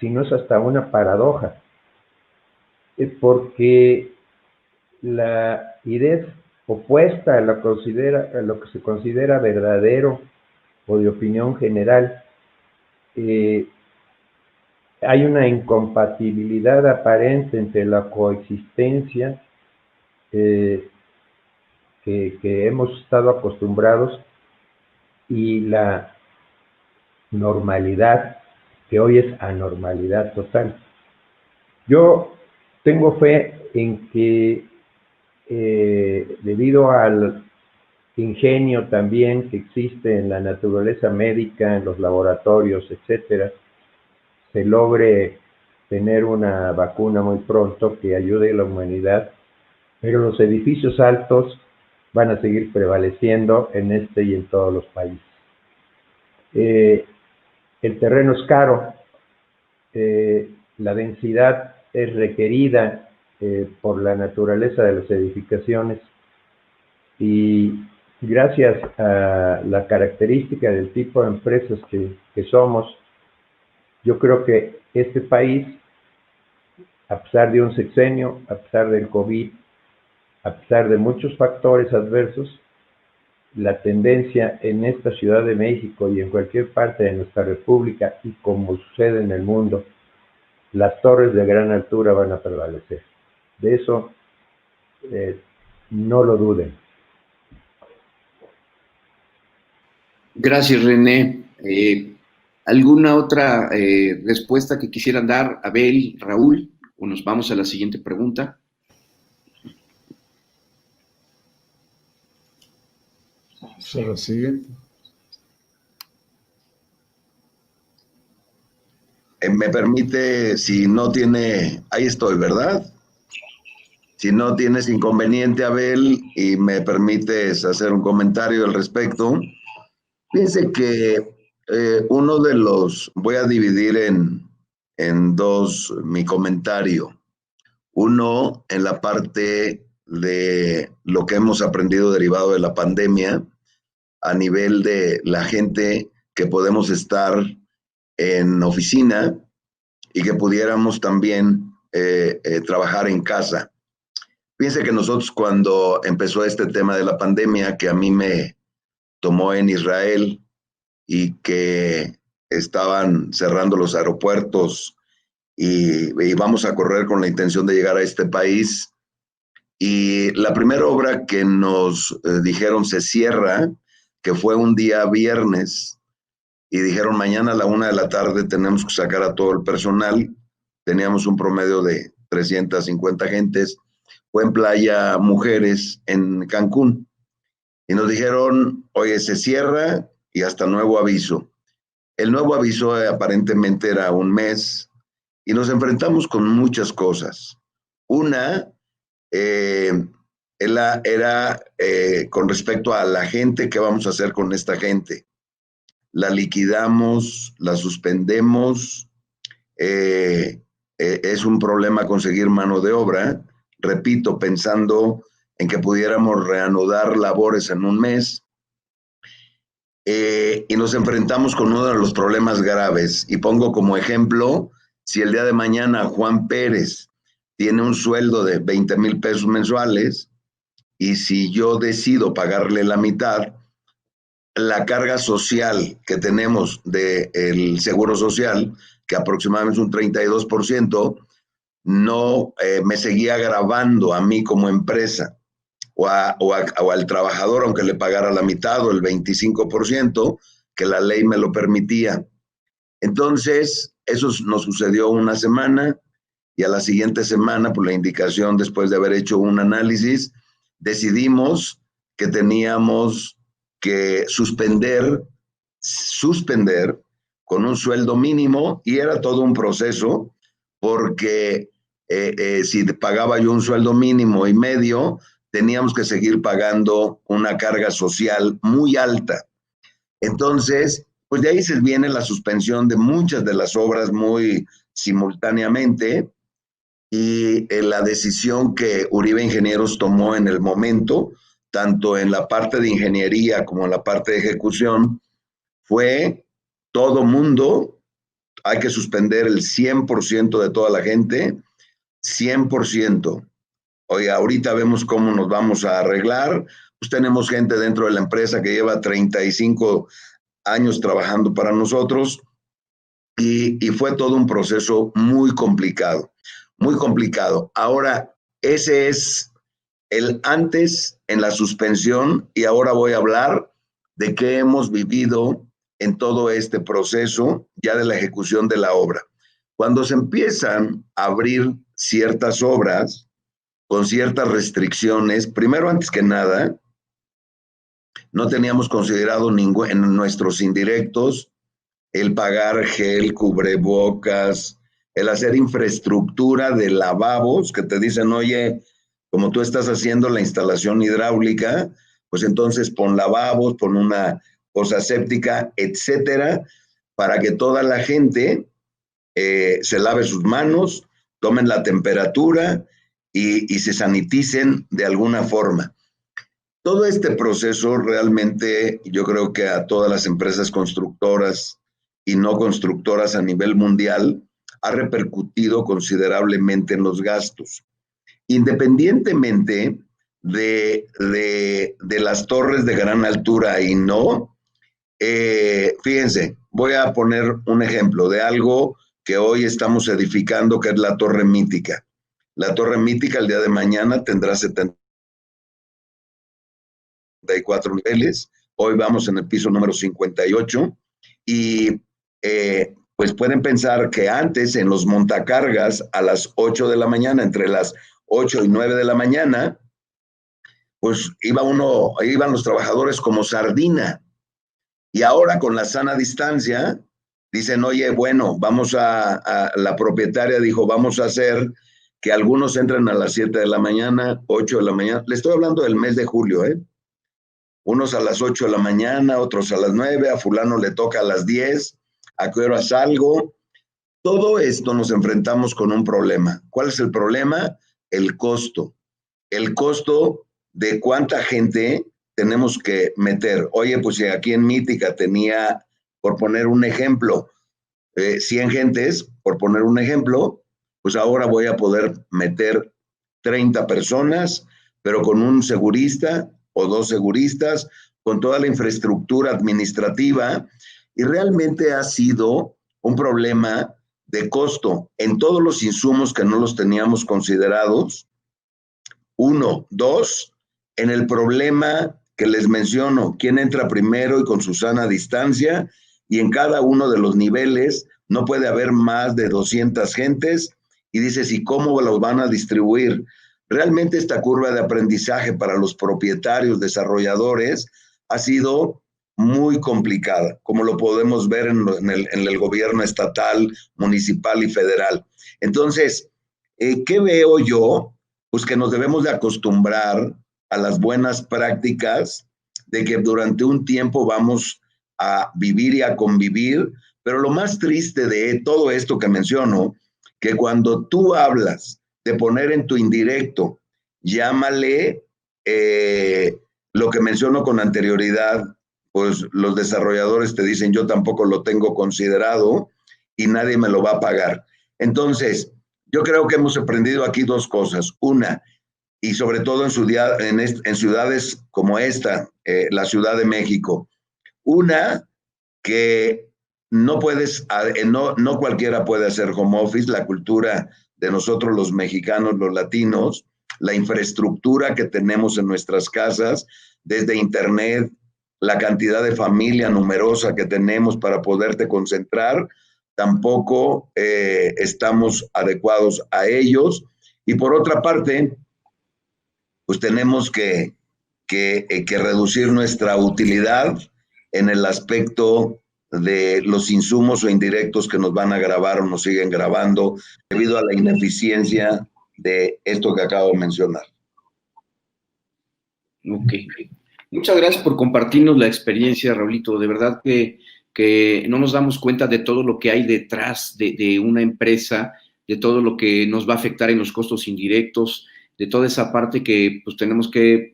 sino es hasta una paradoja, porque la idea opuesta a lo que se considera verdadero o de opinión general, hay una incompatibilidad aparente entre la coexistencia que hemos estado acostumbrados y la normalidad, que hoy es anormalidad total. Yo tengo fe en que debido al ingenio también que existe en la naturaleza médica, en los laboratorios, etcétera, se logre tener una vacuna muy pronto que ayude a la humanidad, pero los edificios altos van a seguir prevaleciendo en este y en todos los países. El terreno es caro, la densidad es requerida por la naturaleza de las edificaciones, y gracias a la característica del tipo de empresas que somos, yo creo que este país, a pesar de un sexenio, a pesar del COVID, a pesar de muchos factores adversos, la tendencia en esta Ciudad de México y en cualquier parte de nuestra república, y como sucede en el mundo, las torres de gran altura van a prevalecer. De eso no lo duden. Gracias, René. ¿Alguna otra respuesta que quisieran dar, Abel, Raúl? O nos vamos a la siguiente pregunta. A la siguiente. Me permite, si no tiene, ahí estoy, ¿verdad? Si no tienes inconveniente, Abel, y me permites hacer un comentario al respecto. Piense que uno de los, voy a dividir en dos mi comentario. Uno, en la parte de lo que hemos aprendido derivado de la pandemia, a nivel de la gente que podemos estar en oficina y que pudiéramos también trabajar en casa. Piense que nosotros, cuando empezó este tema de la pandemia, que a mí me tomó en Israel y que estaban cerrando los aeropuertos y íbamos a correr con la intención de llegar a este país, y la primera obra que nos dijeron se cierra, que fue un día viernes, y dijeron mañana a la 1 de la tarde tenemos que sacar a todo el personal. Teníamos un promedio de 350 gentes, fue en Playa Mujeres, en Cancún, y nos dijeron, oye, se cierra y hasta nuevo aviso. El nuevo aviso aparentemente era un mes, y nos enfrentamos con muchas cosas. Una era con respecto a la gente, ¿qué vamos a hacer con esta gente? La liquidamos, la suspendemos, es un problema conseguir mano de obra, repito, pensando en que pudiéramos reanudar labores en un mes, y nos enfrentamos con uno de los problemas graves, y pongo como ejemplo, si el día de mañana Juan Pérez tiene un sueldo de 20,000 pesos mensuales, y si yo decido pagarle la mitad, la carga social que tenemos del Seguro Social, que aproximadamente es un 32%, no me seguía agravando a mí como empresa o al trabajador, aunque le pagara la mitad o el 25%, que la ley me lo permitía. Entonces, eso nos sucedió una semana, y a la siguiente semana, por la indicación, después de haber hecho un análisis, decidimos que teníamos que suspender con un sueldo mínimo, y era todo un proceso, porque si pagaba yo un sueldo mínimo y medio, teníamos que seguir pagando una carga social muy alta. Entonces, pues de ahí se viene la suspensión de muchas de las obras muy simultáneamente, y la decisión que Uribe Ingenieros tomó en el momento, tanto en la parte de ingeniería como en la parte de ejecución, fue todo mundo, hay que suspender el 100% de toda la gente, 100%. Oye, ahorita vemos cómo nos vamos a arreglar. Pues tenemos gente dentro de la empresa que lleva 35 años trabajando para nosotros, y fue todo un proceso muy complicado, muy complicado. Ahora, ese es el antes en la suspensión, y ahora voy a hablar de qué hemos vivido en todo este proceso ya de la ejecución de la obra. Cuando se empiezan a abrir ciertas obras con ciertas restricciones, primero, antes que nada, no teníamos considerado en nuestros indirectos el pagar gel, cubrebocas, el hacer infraestructura de lavabos que te dicen, oye, como tú estás haciendo la instalación hidráulica, pues entonces pon lavabos, pon una fosa séptica, etcétera, para que toda la gente se lave sus manos, tomen la temperatura y se saniticen de alguna forma. Todo este proceso realmente yo creo que a todas las empresas constructoras y no constructoras a nivel mundial ha repercutido considerablemente en los gastos. Independientemente de las torres de gran altura y no, fíjense, voy a poner un ejemplo de algo que hoy estamos edificando, que es la Torre Mítica. La Torre Mítica el día de mañana tendrá 74 niveles. Hoy vamos en el piso número 58 y pues pueden pensar que antes en los montacargas a las 8 de la mañana, entre las 8 y 9 de la mañana, pues iban los trabajadores como sardina. Y ahora con la sana distancia, dicen, oye, bueno, la propietaria dijo, vamos a hacer que algunos entren a las 7 de la mañana, 8 de la mañana. Le estoy hablando del mes de julio, ¿eh? Unos a las 8 de la mañana, otros a las 9, a fulano le toca a las 10, ¿a qué hora salgo? Todo esto nos enfrentamos con un problema. ¿Cuál es el problema? El costo. El costo de cuánta gente tenemos que meter. Oye, pues si aquí en Mítica tenía, por poner un ejemplo, 100 gentes, por poner un ejemplo, pues ahora voy a poder meter 30 personas, pero con un segurista o 2 seguristas, con toda la infraestructura administrativa, y realmente ha sido un problema de costo en todos los insumos que no los teníamos considerados. 1, 2, en el problema que les menciono, quién entra primero y con su sana distancia, y en cada uno de los niveles no puede haber más de 200 gentes, y dices, ¿y cómo los van a distribuir? Realmente esta curva de aprendizaje para los propietarios, desarrolladores, ha sido muy complicada, como lo podemos ver en el gobierno estatal, municipal y federal. Entonces, ¿qué veo yo? Pues que nos debemos de acostumbrar a las buenas prácticas de que durante un tiempo vamos a vivir y a convivir, pero lo más triste de todo esto que menciono, que cuando tú hablas de poner en tu indirecto, llámale lo que menciono con anterioridad, pues los desarrolladores te dicen yo tampoco lo tengo considerado y nadie me lo va a pagar. Entonces, yo creo que hemos aprendido aquí 2 cosas. Una, y sobre todo en ciudades como esta, la Ciudad de México. Una, que no cualquiera puede hacer home office, la cultura de nosotros los mexicanos, los latinos, la infraestructura que tenemos en nuestras casas, desde internet, la cantidad de familia numerosa que tenemos para poderte concentrar, tampoco estamos adecuados a ellos. Y por otra parte, pues tenemos que reducir nuestra utilidad en el aspecto de los insumos o indirectos que nos van a grabar o nos siguen grabando debido a la ineficiencia de esto que acabo de mencionar. Ok. Muchas gracias por compartirnos la experiencia, Raulito. De verdad que no nos damos cuenta de todo lo que hay detrás de una empresa, de todo lo que nos va a afectar en los costos indirectos, de toda esa parte que pues tenemos que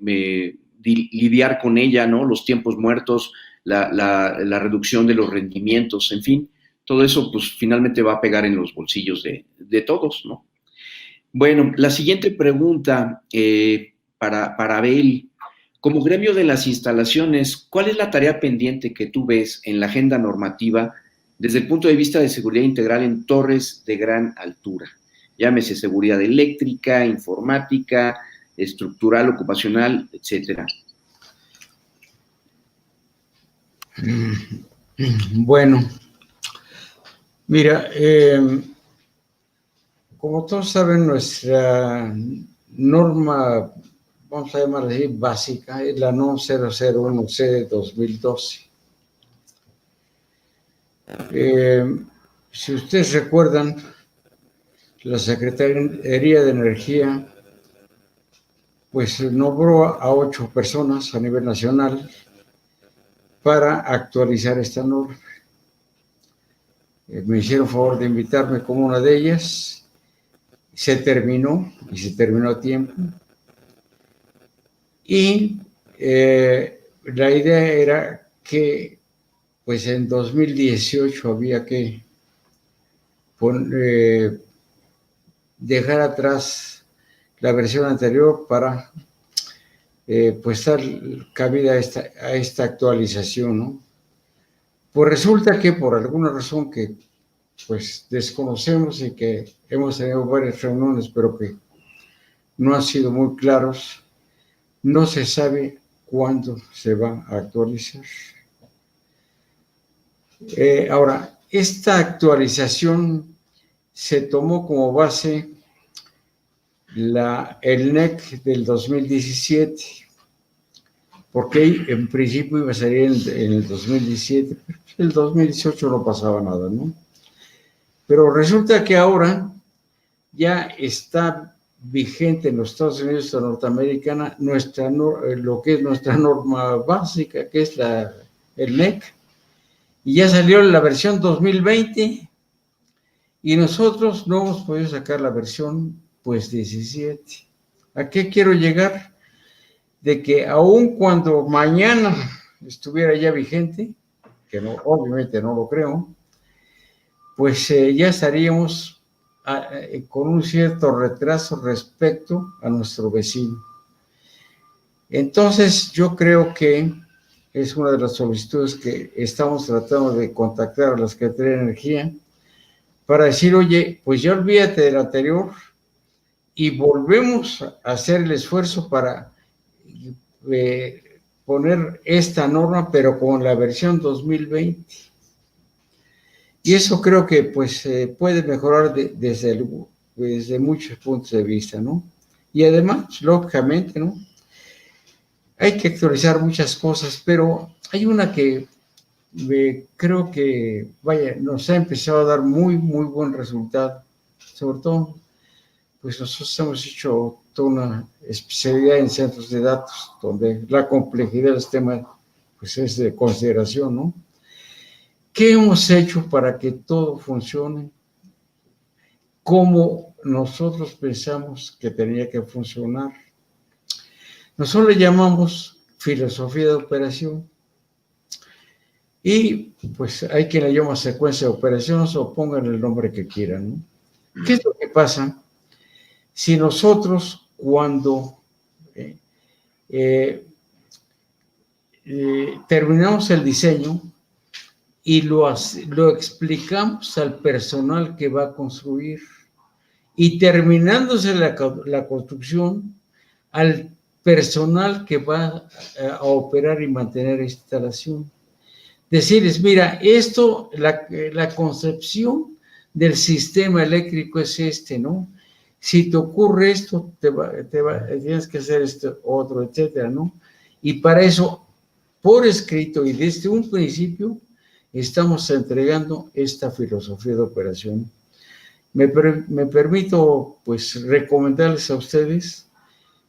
lidiar con ella, ¿no? Los tiempos muertos, la reducción de los rendimientos, en fin, todo eso pues finalmente va a pegar en los bolsillos de todos, ¿no? Bueno, la siguiente pregunta para Abel. Como gremio de las instalaciones, ¿cuál es la tarea pendiente que tú ves en la agenda normativa desde el punto de vista de seguridad integral en torres de gran altura? Llámese seguridad eléctrica, informática, estructural, ocupacional, etcétera. Bueno, mira, como todos saben, nuestra norma, vamos a llamarla así, básica, es la NOM 001C de 2012. Si ustedes recuerdan, la Secretaría de Energía pues nombró a 8 personas a nivel nacional para actualizar esta norma. Me hicieron favor de invitarme como una de ellas. Se terminó a tiempo. Y la idea era que pues en 2018 había que dejar atrás la versión anterior para pues dar cabida a esta actualización, ¿no? Pues resulta que por alguna razón que pues desconocemos y que hemos tenido varias reuniones, pero que no han sido muy claros, no se sabe cuándo se va a actualizar. Ahora, esta actualización se tomó como base el NEC del 2017, porque en principio iba a salir en el 2017, pero en el 2018 no pasaba nada, ¿no? Pero resulta que ahora ya está vigente en los Estados Unidos de Norteamérica lo que es nuestra norma básica, que es el NEC, y ya salió la versión 2020 y nosotros no hemos podido sacar la versión pues 17. ¿A qué quiero llegar? De que aun cuando mañana estuviera ya vigente, que no, obviamente no lo creo, pues ya estaríamos con un cierto retraso respecto a nuestro vecino. Entonces, yo creo que es una de las solicitudes que estamos tratando de contactar a la Secretaría de Energía para decir, oye, pues ya olvídate del anterior y volvemos a hacer el esfuerzo para poner esta norma, pero con la versión 2020. Y eso creo que pues puede mejorar desde muchos puntos de vista, ¿no? Y además, lógicamente, ¿no? Hay que actualizar muchas cosas, pero hay una que creo que, vaya, nos ha empezado a dar muy, muy buen resultado. Sobre todo, pues nosotros hemos hecho toda una especialidad en centros de datos, donde la complejidad del sistema pues es de consideración, ¿no? ¿Qué hemos hecho para que todo funcione como nosotros pensamos que tenía que funcionar? Nosotros le llamamos filosofía de operación y pues hay quien le llama secuencia de operaciones o pongan el nombre que quieran, ¿no? ¿Qué es lo que pasa si nosotros cuando terminamos el diseño y lo explicamos al personal que va a construir y terminándose la construcción al personal que va a operar y mantener esta instalación? Decirles, mira, esto, la concepción del sistema eléctrico es ¿no? Si te ocurre esto, tienes que hacer esto otro, etcétera, ¿no? Y para eso, por escrito y desde un principio, estamos entregando esta filosofía de operación. Me permito, pues, recomendarles a ustedes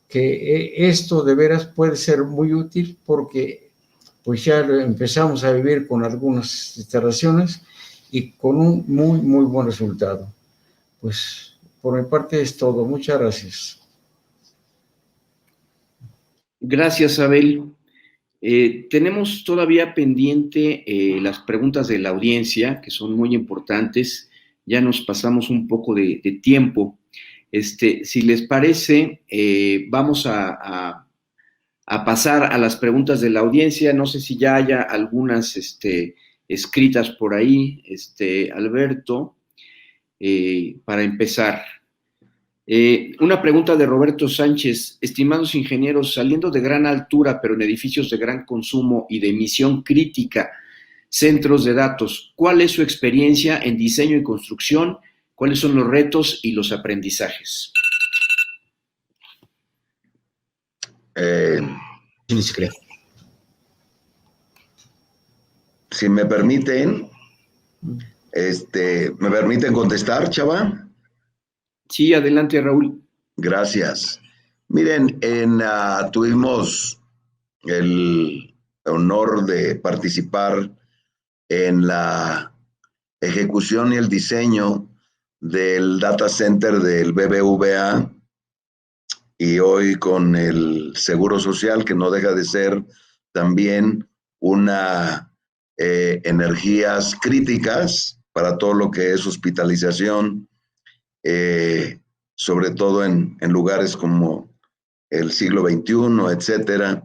que esto de veras puede ser muy útil porque, pues, ya empezamos a vivir con algunas instalaciones y con un muy, muy buen resultado. Pues, por mi parte es todo. Muchas gracias. Gracias, Abel. Tenemos todavía pendiente las preguntas de la audiencia, que son muy importantes. Ya nos pasamos un poco de tiempo. Si les parece, vamos a pasar a las preguntas de la audiencia. No sé si ya haya algunas escritas por ahí, Alberto, para empezar. Una pregunta de Roberto Sánchez. Estimados ingenieros, saliendo de gran altura, pero en edificios de gran consumo y de emisión crítica, centros de datos, ¿cuál es su experiencia en diseño y construcción? ¿Cuáles son los retos y los aprendizajes? Si me permiten, ¿me permiten contestar, Chava? Sí, adelante, Raúl. Gracias. Miren, tuvimos el honor de participar en la ejecución y el diseño del data center del BBVA, y hoy con el Seguro Social, que no deja de ser también una energías críticas para todo lo que es hospitalización, sobre todo en lugares como el siglo XXI, etcétera.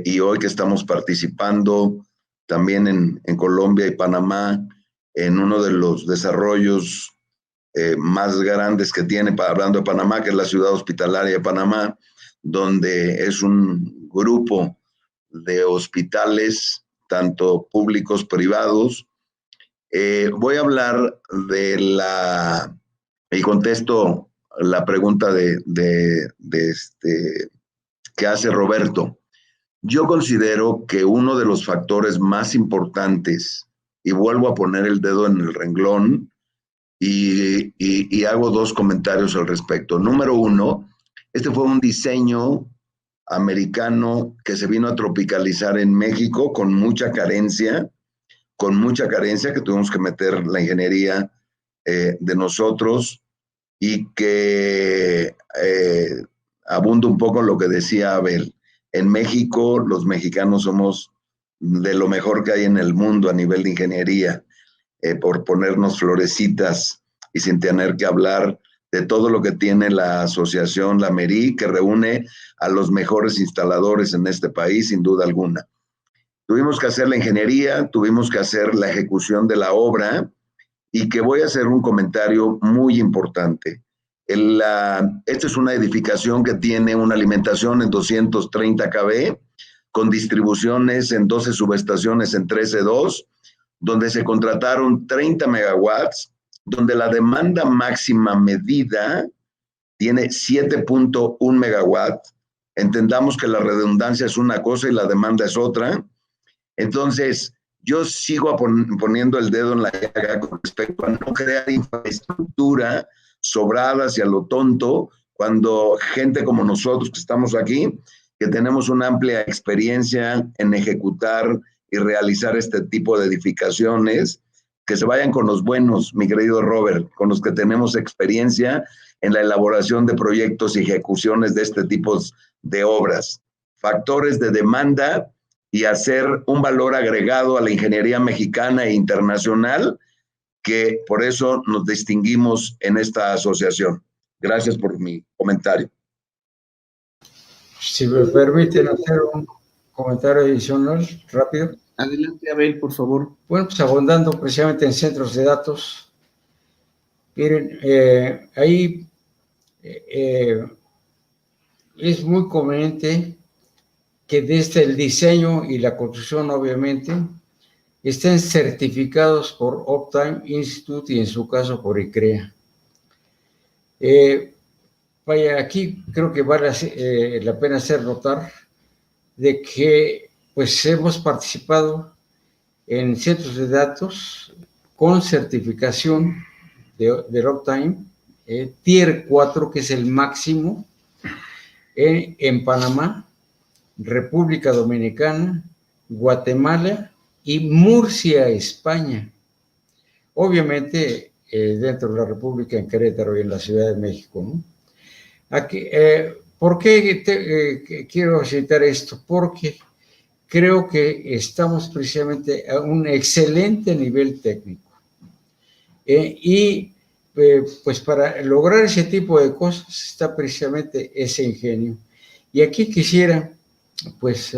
Y hoy que estamos participando también en Colombia y Panamá en uno de los desarrollos más grandes que tiene, hablando de Panamá, que es la ciudad hospitalaria de Panamá, donde es un grupo de hospitales, tanto públicos, privados. Voy a hablar y contesto la pregunta que hace Roberto. Yo considero que uno de los factores más importantes, y vuelvo a poner el dedo en el renglón, y hago dos comentarios al respecto. Número uno, este fue un diseño americano que se vino a tropicalizar en México con mucha carencia, que tuvimos que meter la ingeniería de nosotros, y que abunda un poco lo que decía Abel. En México, los mexicanos somos de lo mejor que hay en el mundo a nivel de ingeniería, por ponernos florecitas y sin tener que hablar de todo lo que tiene la asociación, la MERI, que reúne a los mejores instaladores en este país, sin duda alguna. Tuvimos que hacer la ingeniería, tuvimos que hacer la ejecución de la obra, y que voy a hacer un comentario muy importante. Esta es una edificación que tiene una alimentación en 230 kV, con distribuciones en 12 subestaciones en 13.2, donde se contrataron 30 megawatts, donde la demanda máxima medida tiene 7.1 megawatts. Entendamos que la redundancia es una cosa y la demanda es otra. Entonces, yo sigo poniendo el dedo en la llaga con respecto a no crear infraestructura sobrada hacia lo tonto, cuando gente como nosotros que estamos aquí, que tenemos una amplia experiencia en ejecutar y realizar este tipo de edificaciones, que se vayan con los buenos, mi querido Robert, con los que tenemos experiencia en la elaboración de proyectos y ejecuciones de este tipo de obras. Factores de demanda y hacer un valor agregado a la ingeniería mexicana e internacional, que por eso nos distinguimos en esta asociación. Gracias por mi comentario. Si me permiten hacer un comentario adicional rápido. Adelante, Abel, por favor. Bueno, pues abundando precisamente en centros de datos, miren, ahí es muy conveniente que desde el diseño y la construcción, obviamente, estén certificados por Uptime Institute y en su caso por ICREA. Vaya, aquí creo que vale la pena hacer notar de que pues hemos participado en centros de datos con certificación del Uptime, Tier 4, que es el máximo, en Panamá, República Dominicana, Guatemala y Murcia, España. Obviamente, dentro de la República, en Querétaro y en la Ciudad de México, ¿no? Aquí, ¿por qué quiero citar esto? Porque creo que estamos precisamente a un excelente nivel técnico. Pues para lograr ese tipo de cosas está precisamente ese ingenio. Y aquí quisiera pues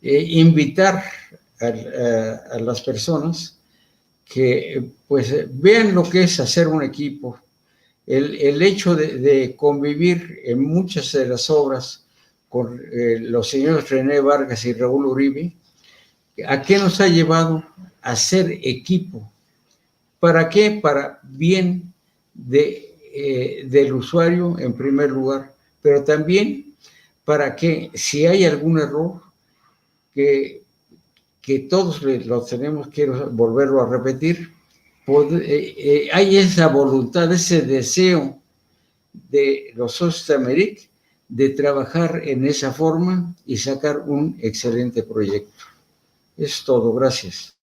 invitar a las personas que pues vean lo que es hacer un equipo, el hecho de convivir en muchas de las obras con los señores René Vargas y Raúl Uribe. ¿A qué nos ha llevado? A ser equipo. ¿Para qué? Para bien del usuario en primer lugar, pero también para que si hay algún error, que todos lo tenemos, quiero volverlo a repetir, hay esa voluntad, ese deseo de los socios de Americ de trabajar en esa forma y sacar un excelente proyecto. Es todo, gracias.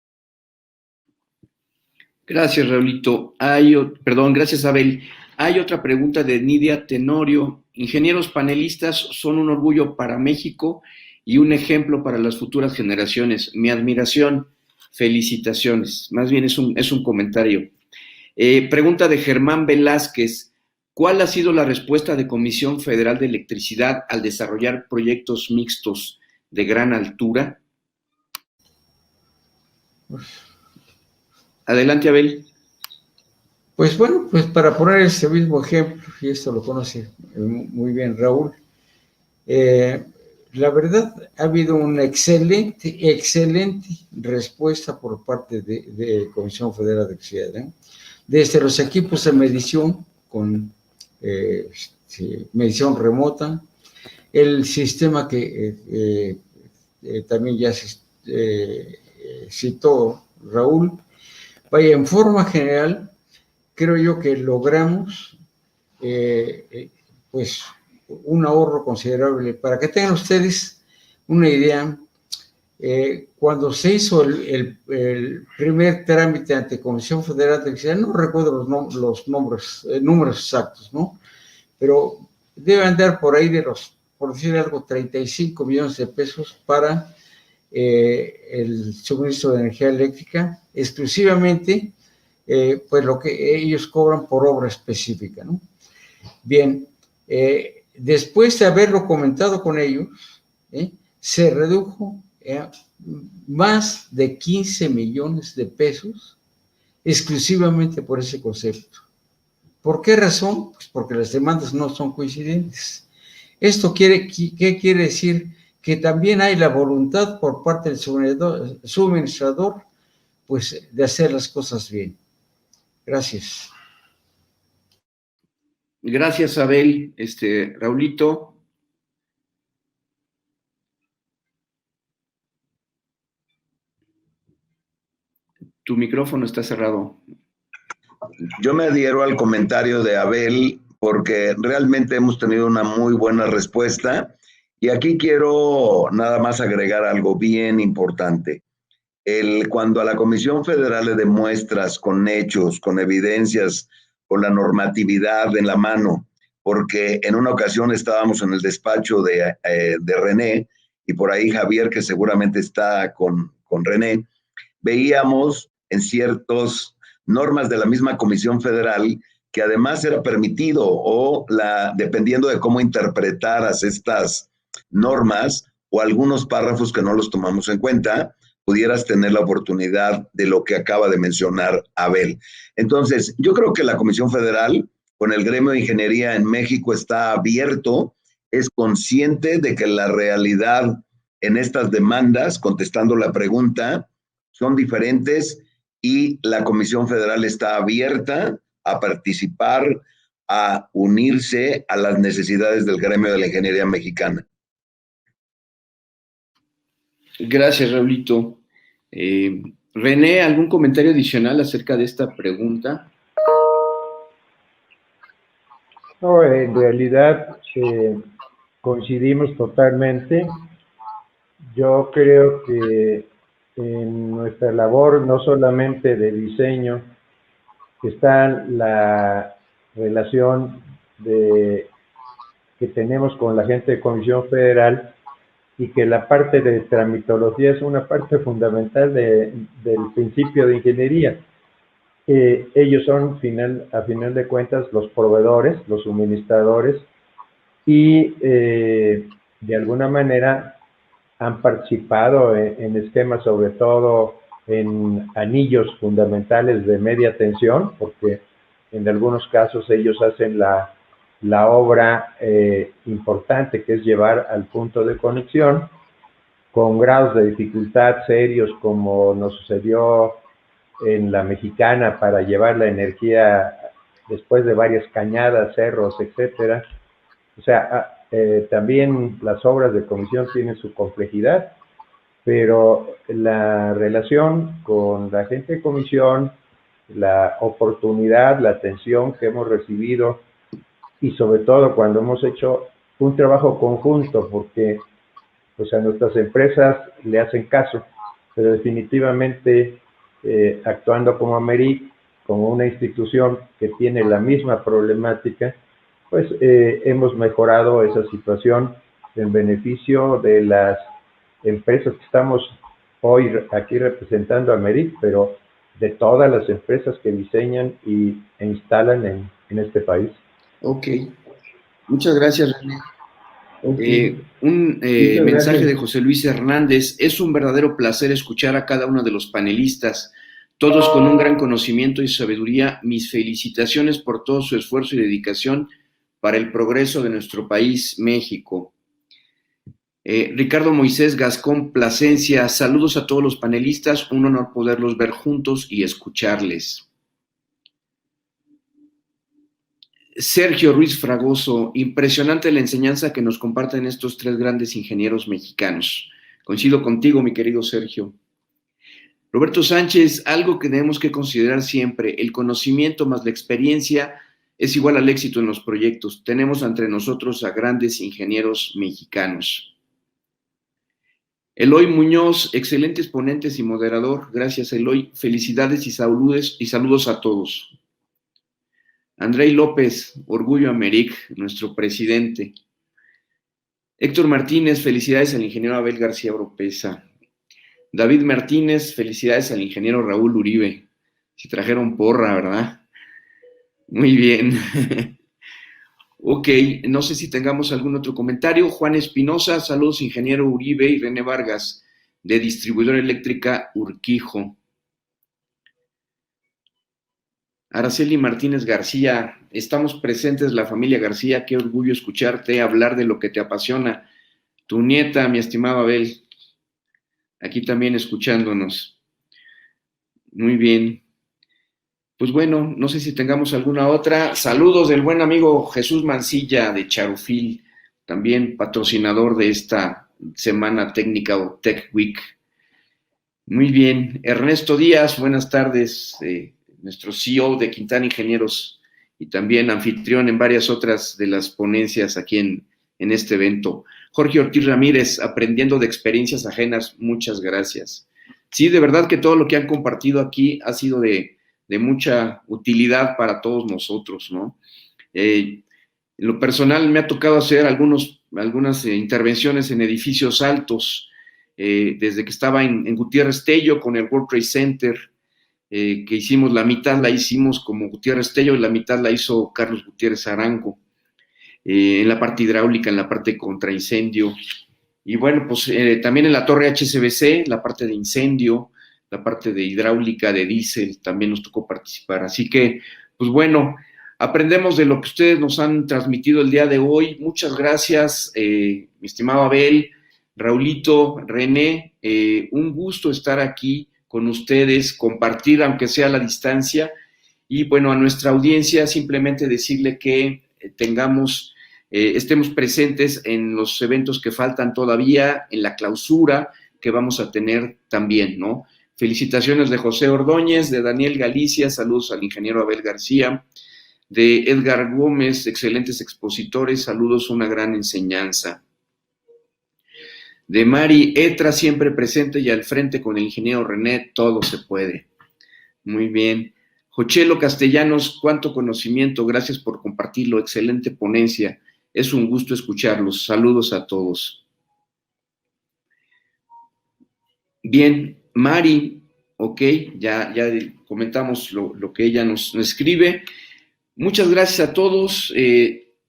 Gracias, Raulito. Gracias, Abel. Hay otra pregunta de Nidia Tenorio. Ingenieros panelistas son un orgullo para México y un ejemplo para las futuras generaciones. Mi admiración, felicitaciones. Más bien es un comentario. Pregunta de Germán Velázquez. ¿Cuál ha sido la respuesta de Comisión Federal de Electricidad al desarrollar proyectos mixtos de gran altura? Adelante, Abel. Pues bueno, pues para poner ese mismo ejemplo, y esto lo conoce muy bien Raúl, la verdad ha habido una excelente respuesta por parte de Comisión Federal de Electricidad, desde los equipos de medición con medición remota, el sistema que también ya se citó Raúl. Vaya, en forma general, creo yo que logramos pues un ahorro considerable. Para que tengan ustedes una idea, cuando se hizo el primer trámite ante Comisión Federal de Electricidad, no recuerdo los números exactos, ¿no? Pero debe andar por ahí por decir algo, 35 millones de pesos para el suministro de energía eléctrica, exclusivamente pues lo que ellos cobran por obra específica, ¿no? Bien, después de haberlo comentado con ellos, se redujo más de 15 millones de pesos exclusivamente por ese concepto. ¿Por qué razón? Pues porque las demandas no son coincidentes. ¿Esto qué quiere decir? Que también hay la voluntad por parte del suministrador, pues, de hacer las cosas bien. Gracias. Gracias, Abel. Raulito. Tu micrófono está cerrado. Yo me adhiero al comentario de Abel porque realmente hemos tenido una muy buena respuesta y aquí quiero nada más agregar algo bien importante. Cuando a la Comisión Federal le demuestras con hechos, con evidencias, con la normatividad en la mano, porque en una ocasión estábamos en el despacho de René y por ahí Javier, que seguramente está con René, veíamos en ciertas normas de la misma Comisión Federal que además era permitido o dependiendo de cómo interpretaras estas normas o algunos párrafos que no los tomamos en cuenta, pudieras tener la oportunidad de lo que acaba de mencionar Abel. Entonces, yo creo que la Comisión Federal, con el gremio de ingeniería en México, está abierto, es consciente de que la realidad en estas demandas, contestando la pregunta, son diferentes y la Comisión Federal está abierta a participar, a unirse a las necesidades del gremio de la ingeniería mexicana. Gracias, Raulito. René, ¿algún comentario adicional acerca de esta pregunta? No, en realidad coincidimos totalmente. Yo creo que en nuestra labor, no solamente de diseño, está la relación que tenemos con la gente de Comisión Federal y que la parte de tramitología es una parte fundamental del principio de ingeniería. Ellos son, a final de cuentas, los proveedores, los suministradores y de alguna manera han participado en esquemas, sobre todo en anillos fundamentales de media tensión, porque en algunos casos ellos hacen la obra importante, que es llevar al punto de conexión, con grados de dificultad serios, como nos sucedió en la Mexicana, para llevar la energía después de varias cañadas, cerros, etcétera. O sea, también las obras de comisión tienen su complejidad, pero la relación con la gente de comisión, la oportunidad, la atención que hemos recibido y sobre todo cuando hemos hecho un trabajo conjunto, porque pues a nuestras empresas le hacen caso, pero definitivamente actuando como Americ, como una institución que tiene la misma problemática, pues hemos mejorado esa situación en beneficio de las empresas que estamos hoy aquí representando a Americ, pero de todas las empresas que diseñan e instalan en este país. Ok, muchas gracias, René. Okay. Un Muchas mensaje gracias. de José Luis Hernández. Es un verdadero placer escuchar a cada uno de los panelistas, todos con un gran conocimiento y sabiduría. Mis felicitaciones por todo su esfuerzo y dedicación para el progreso de nuestro país, México. Ricardo Moisés Gascón Plasencia, saludos a todos los panelistas, un honor poderlos ver juntos y escucharles. Sergio Ruiz Fragoso, impresionante la enseñanza que nos comparten estos tres grandes ingenieros mexicanos. Coincido contigo, mi querido Sergio. Roberto Sánchez, algo que tenemos que considerar siempre, el conocimiento más la experiencia es igual al éxito en los proyectos. Tenemos entre nosotros a grandes ingenieros mexicanos. Eloy Muñoz, excelentes ponentes y moderador. Gracias, Eloy. Felicidades y saludos a todos. Andrei López, Orgullo Americ, nuestro presidente. Héctor Martínez, felicidades al ingeniero Abel García Oropesa. David Martínez, felicidades al ingeniero Raúl Uribe. Si trajeron porra, ¿verdad? Muy bien. Ok, no sé si tengamos algún otro comentario. Juan Espinosa, saludos ingeniero Uribe y René Vargas, de Distribuidora Eléctrica Urquijo. Araceli Martínez García, estamos presentes la familia García, qué orgullo escucharte hablar de lo que te apasiona. Tu nieta, mi estimado Abel, aquí también escuchándonos. Muy bien. Pues bueno, no sé si tengamos alguna otra. Saludos del buen amigo Jesús Mancilla de Charufil, también patrocinador de esta semana técnica o Tech Week. Muy bien. Ernesto Díaz, buenas tardes. Nuestro CEO de Quintana Ingenieros y también anfitrión en varias otras de las ponencias aquí en este evento. Jorge Ortiz Ramírez, aprendiendo de experiencias ajenas, muchas gracias. Sí, de verdad que todo lo que han compartido aquí ha sido de mucha utilidad para todos nosotros, ¿no? En lo personal me ha tocado hacer algunas intervenciones en edificios altos, desde que estaba en Gutiérrez Tello con el World Trade Center, que hicimos, la mitad la hicimos como Gutiérrez Tello y la mitad la hizo Carlos Gutiérrez Arango, en la parte hidráulica, en la parte contra incendio. Y bueno, pues también en la torre HSBC, la parte de incendio, la parte de hidráulica, de diésel, también nos tocó participar. Así que, pues bueno, aprendemos de lo que ustedes nos han transmitido el día de hoy. Muchas gracias, mi estimado Abel, Raulito, René, un gusto estar aquí con ustedes, compartir aunque sea a la distancia, y bueno, a nuestra audiencia simplemente decirle que estemos presentes en los eventos que faltan todavía, en la clausura que vamos a tener también, ¿no? Felicitaciones de José Ordóñez, de Daniel Galicia, saludos al ingeniero Abel García, de Edgar Gómez, excelentes expositores, saludos, una gran enseñanza. De Mari Etra, siempre presente y al frente con el ingeniero René, todo se puede. Muy bien. Jochelo Castellanos, cuánto conocimiento, gracias por compartirlo, excelente ponencia, es un gusto escucharlos, saludos a todos. Bien, Mari, ok, ya comentamos lo que ella nos escribe. Muchas gracias a todos,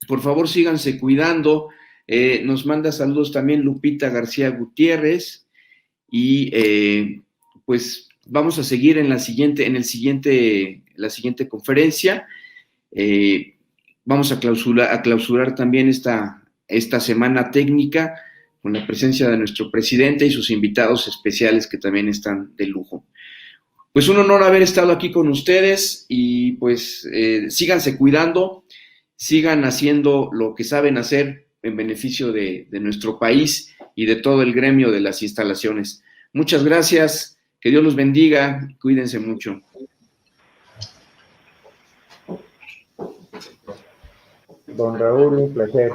por favor síganse cuidando. Nos manda saludos también Lupita García Gutiérrez y pues vamos a seguir en la siguiente conferencia. Vamos a clausurar también esta semana técnica con la presencia de nuestro presidente y sus invitados especiales que también están de lujo. Pues un honor haber estado aquí con ustedes y pues síganse cuidando, sigan haciendo lo que saben hacer en beneficio de nuestro país y de todo el gremio de las instalaciones. Muchas gracias, que Dios los bendiga, cuídense mucho. Don Raúl, un placer.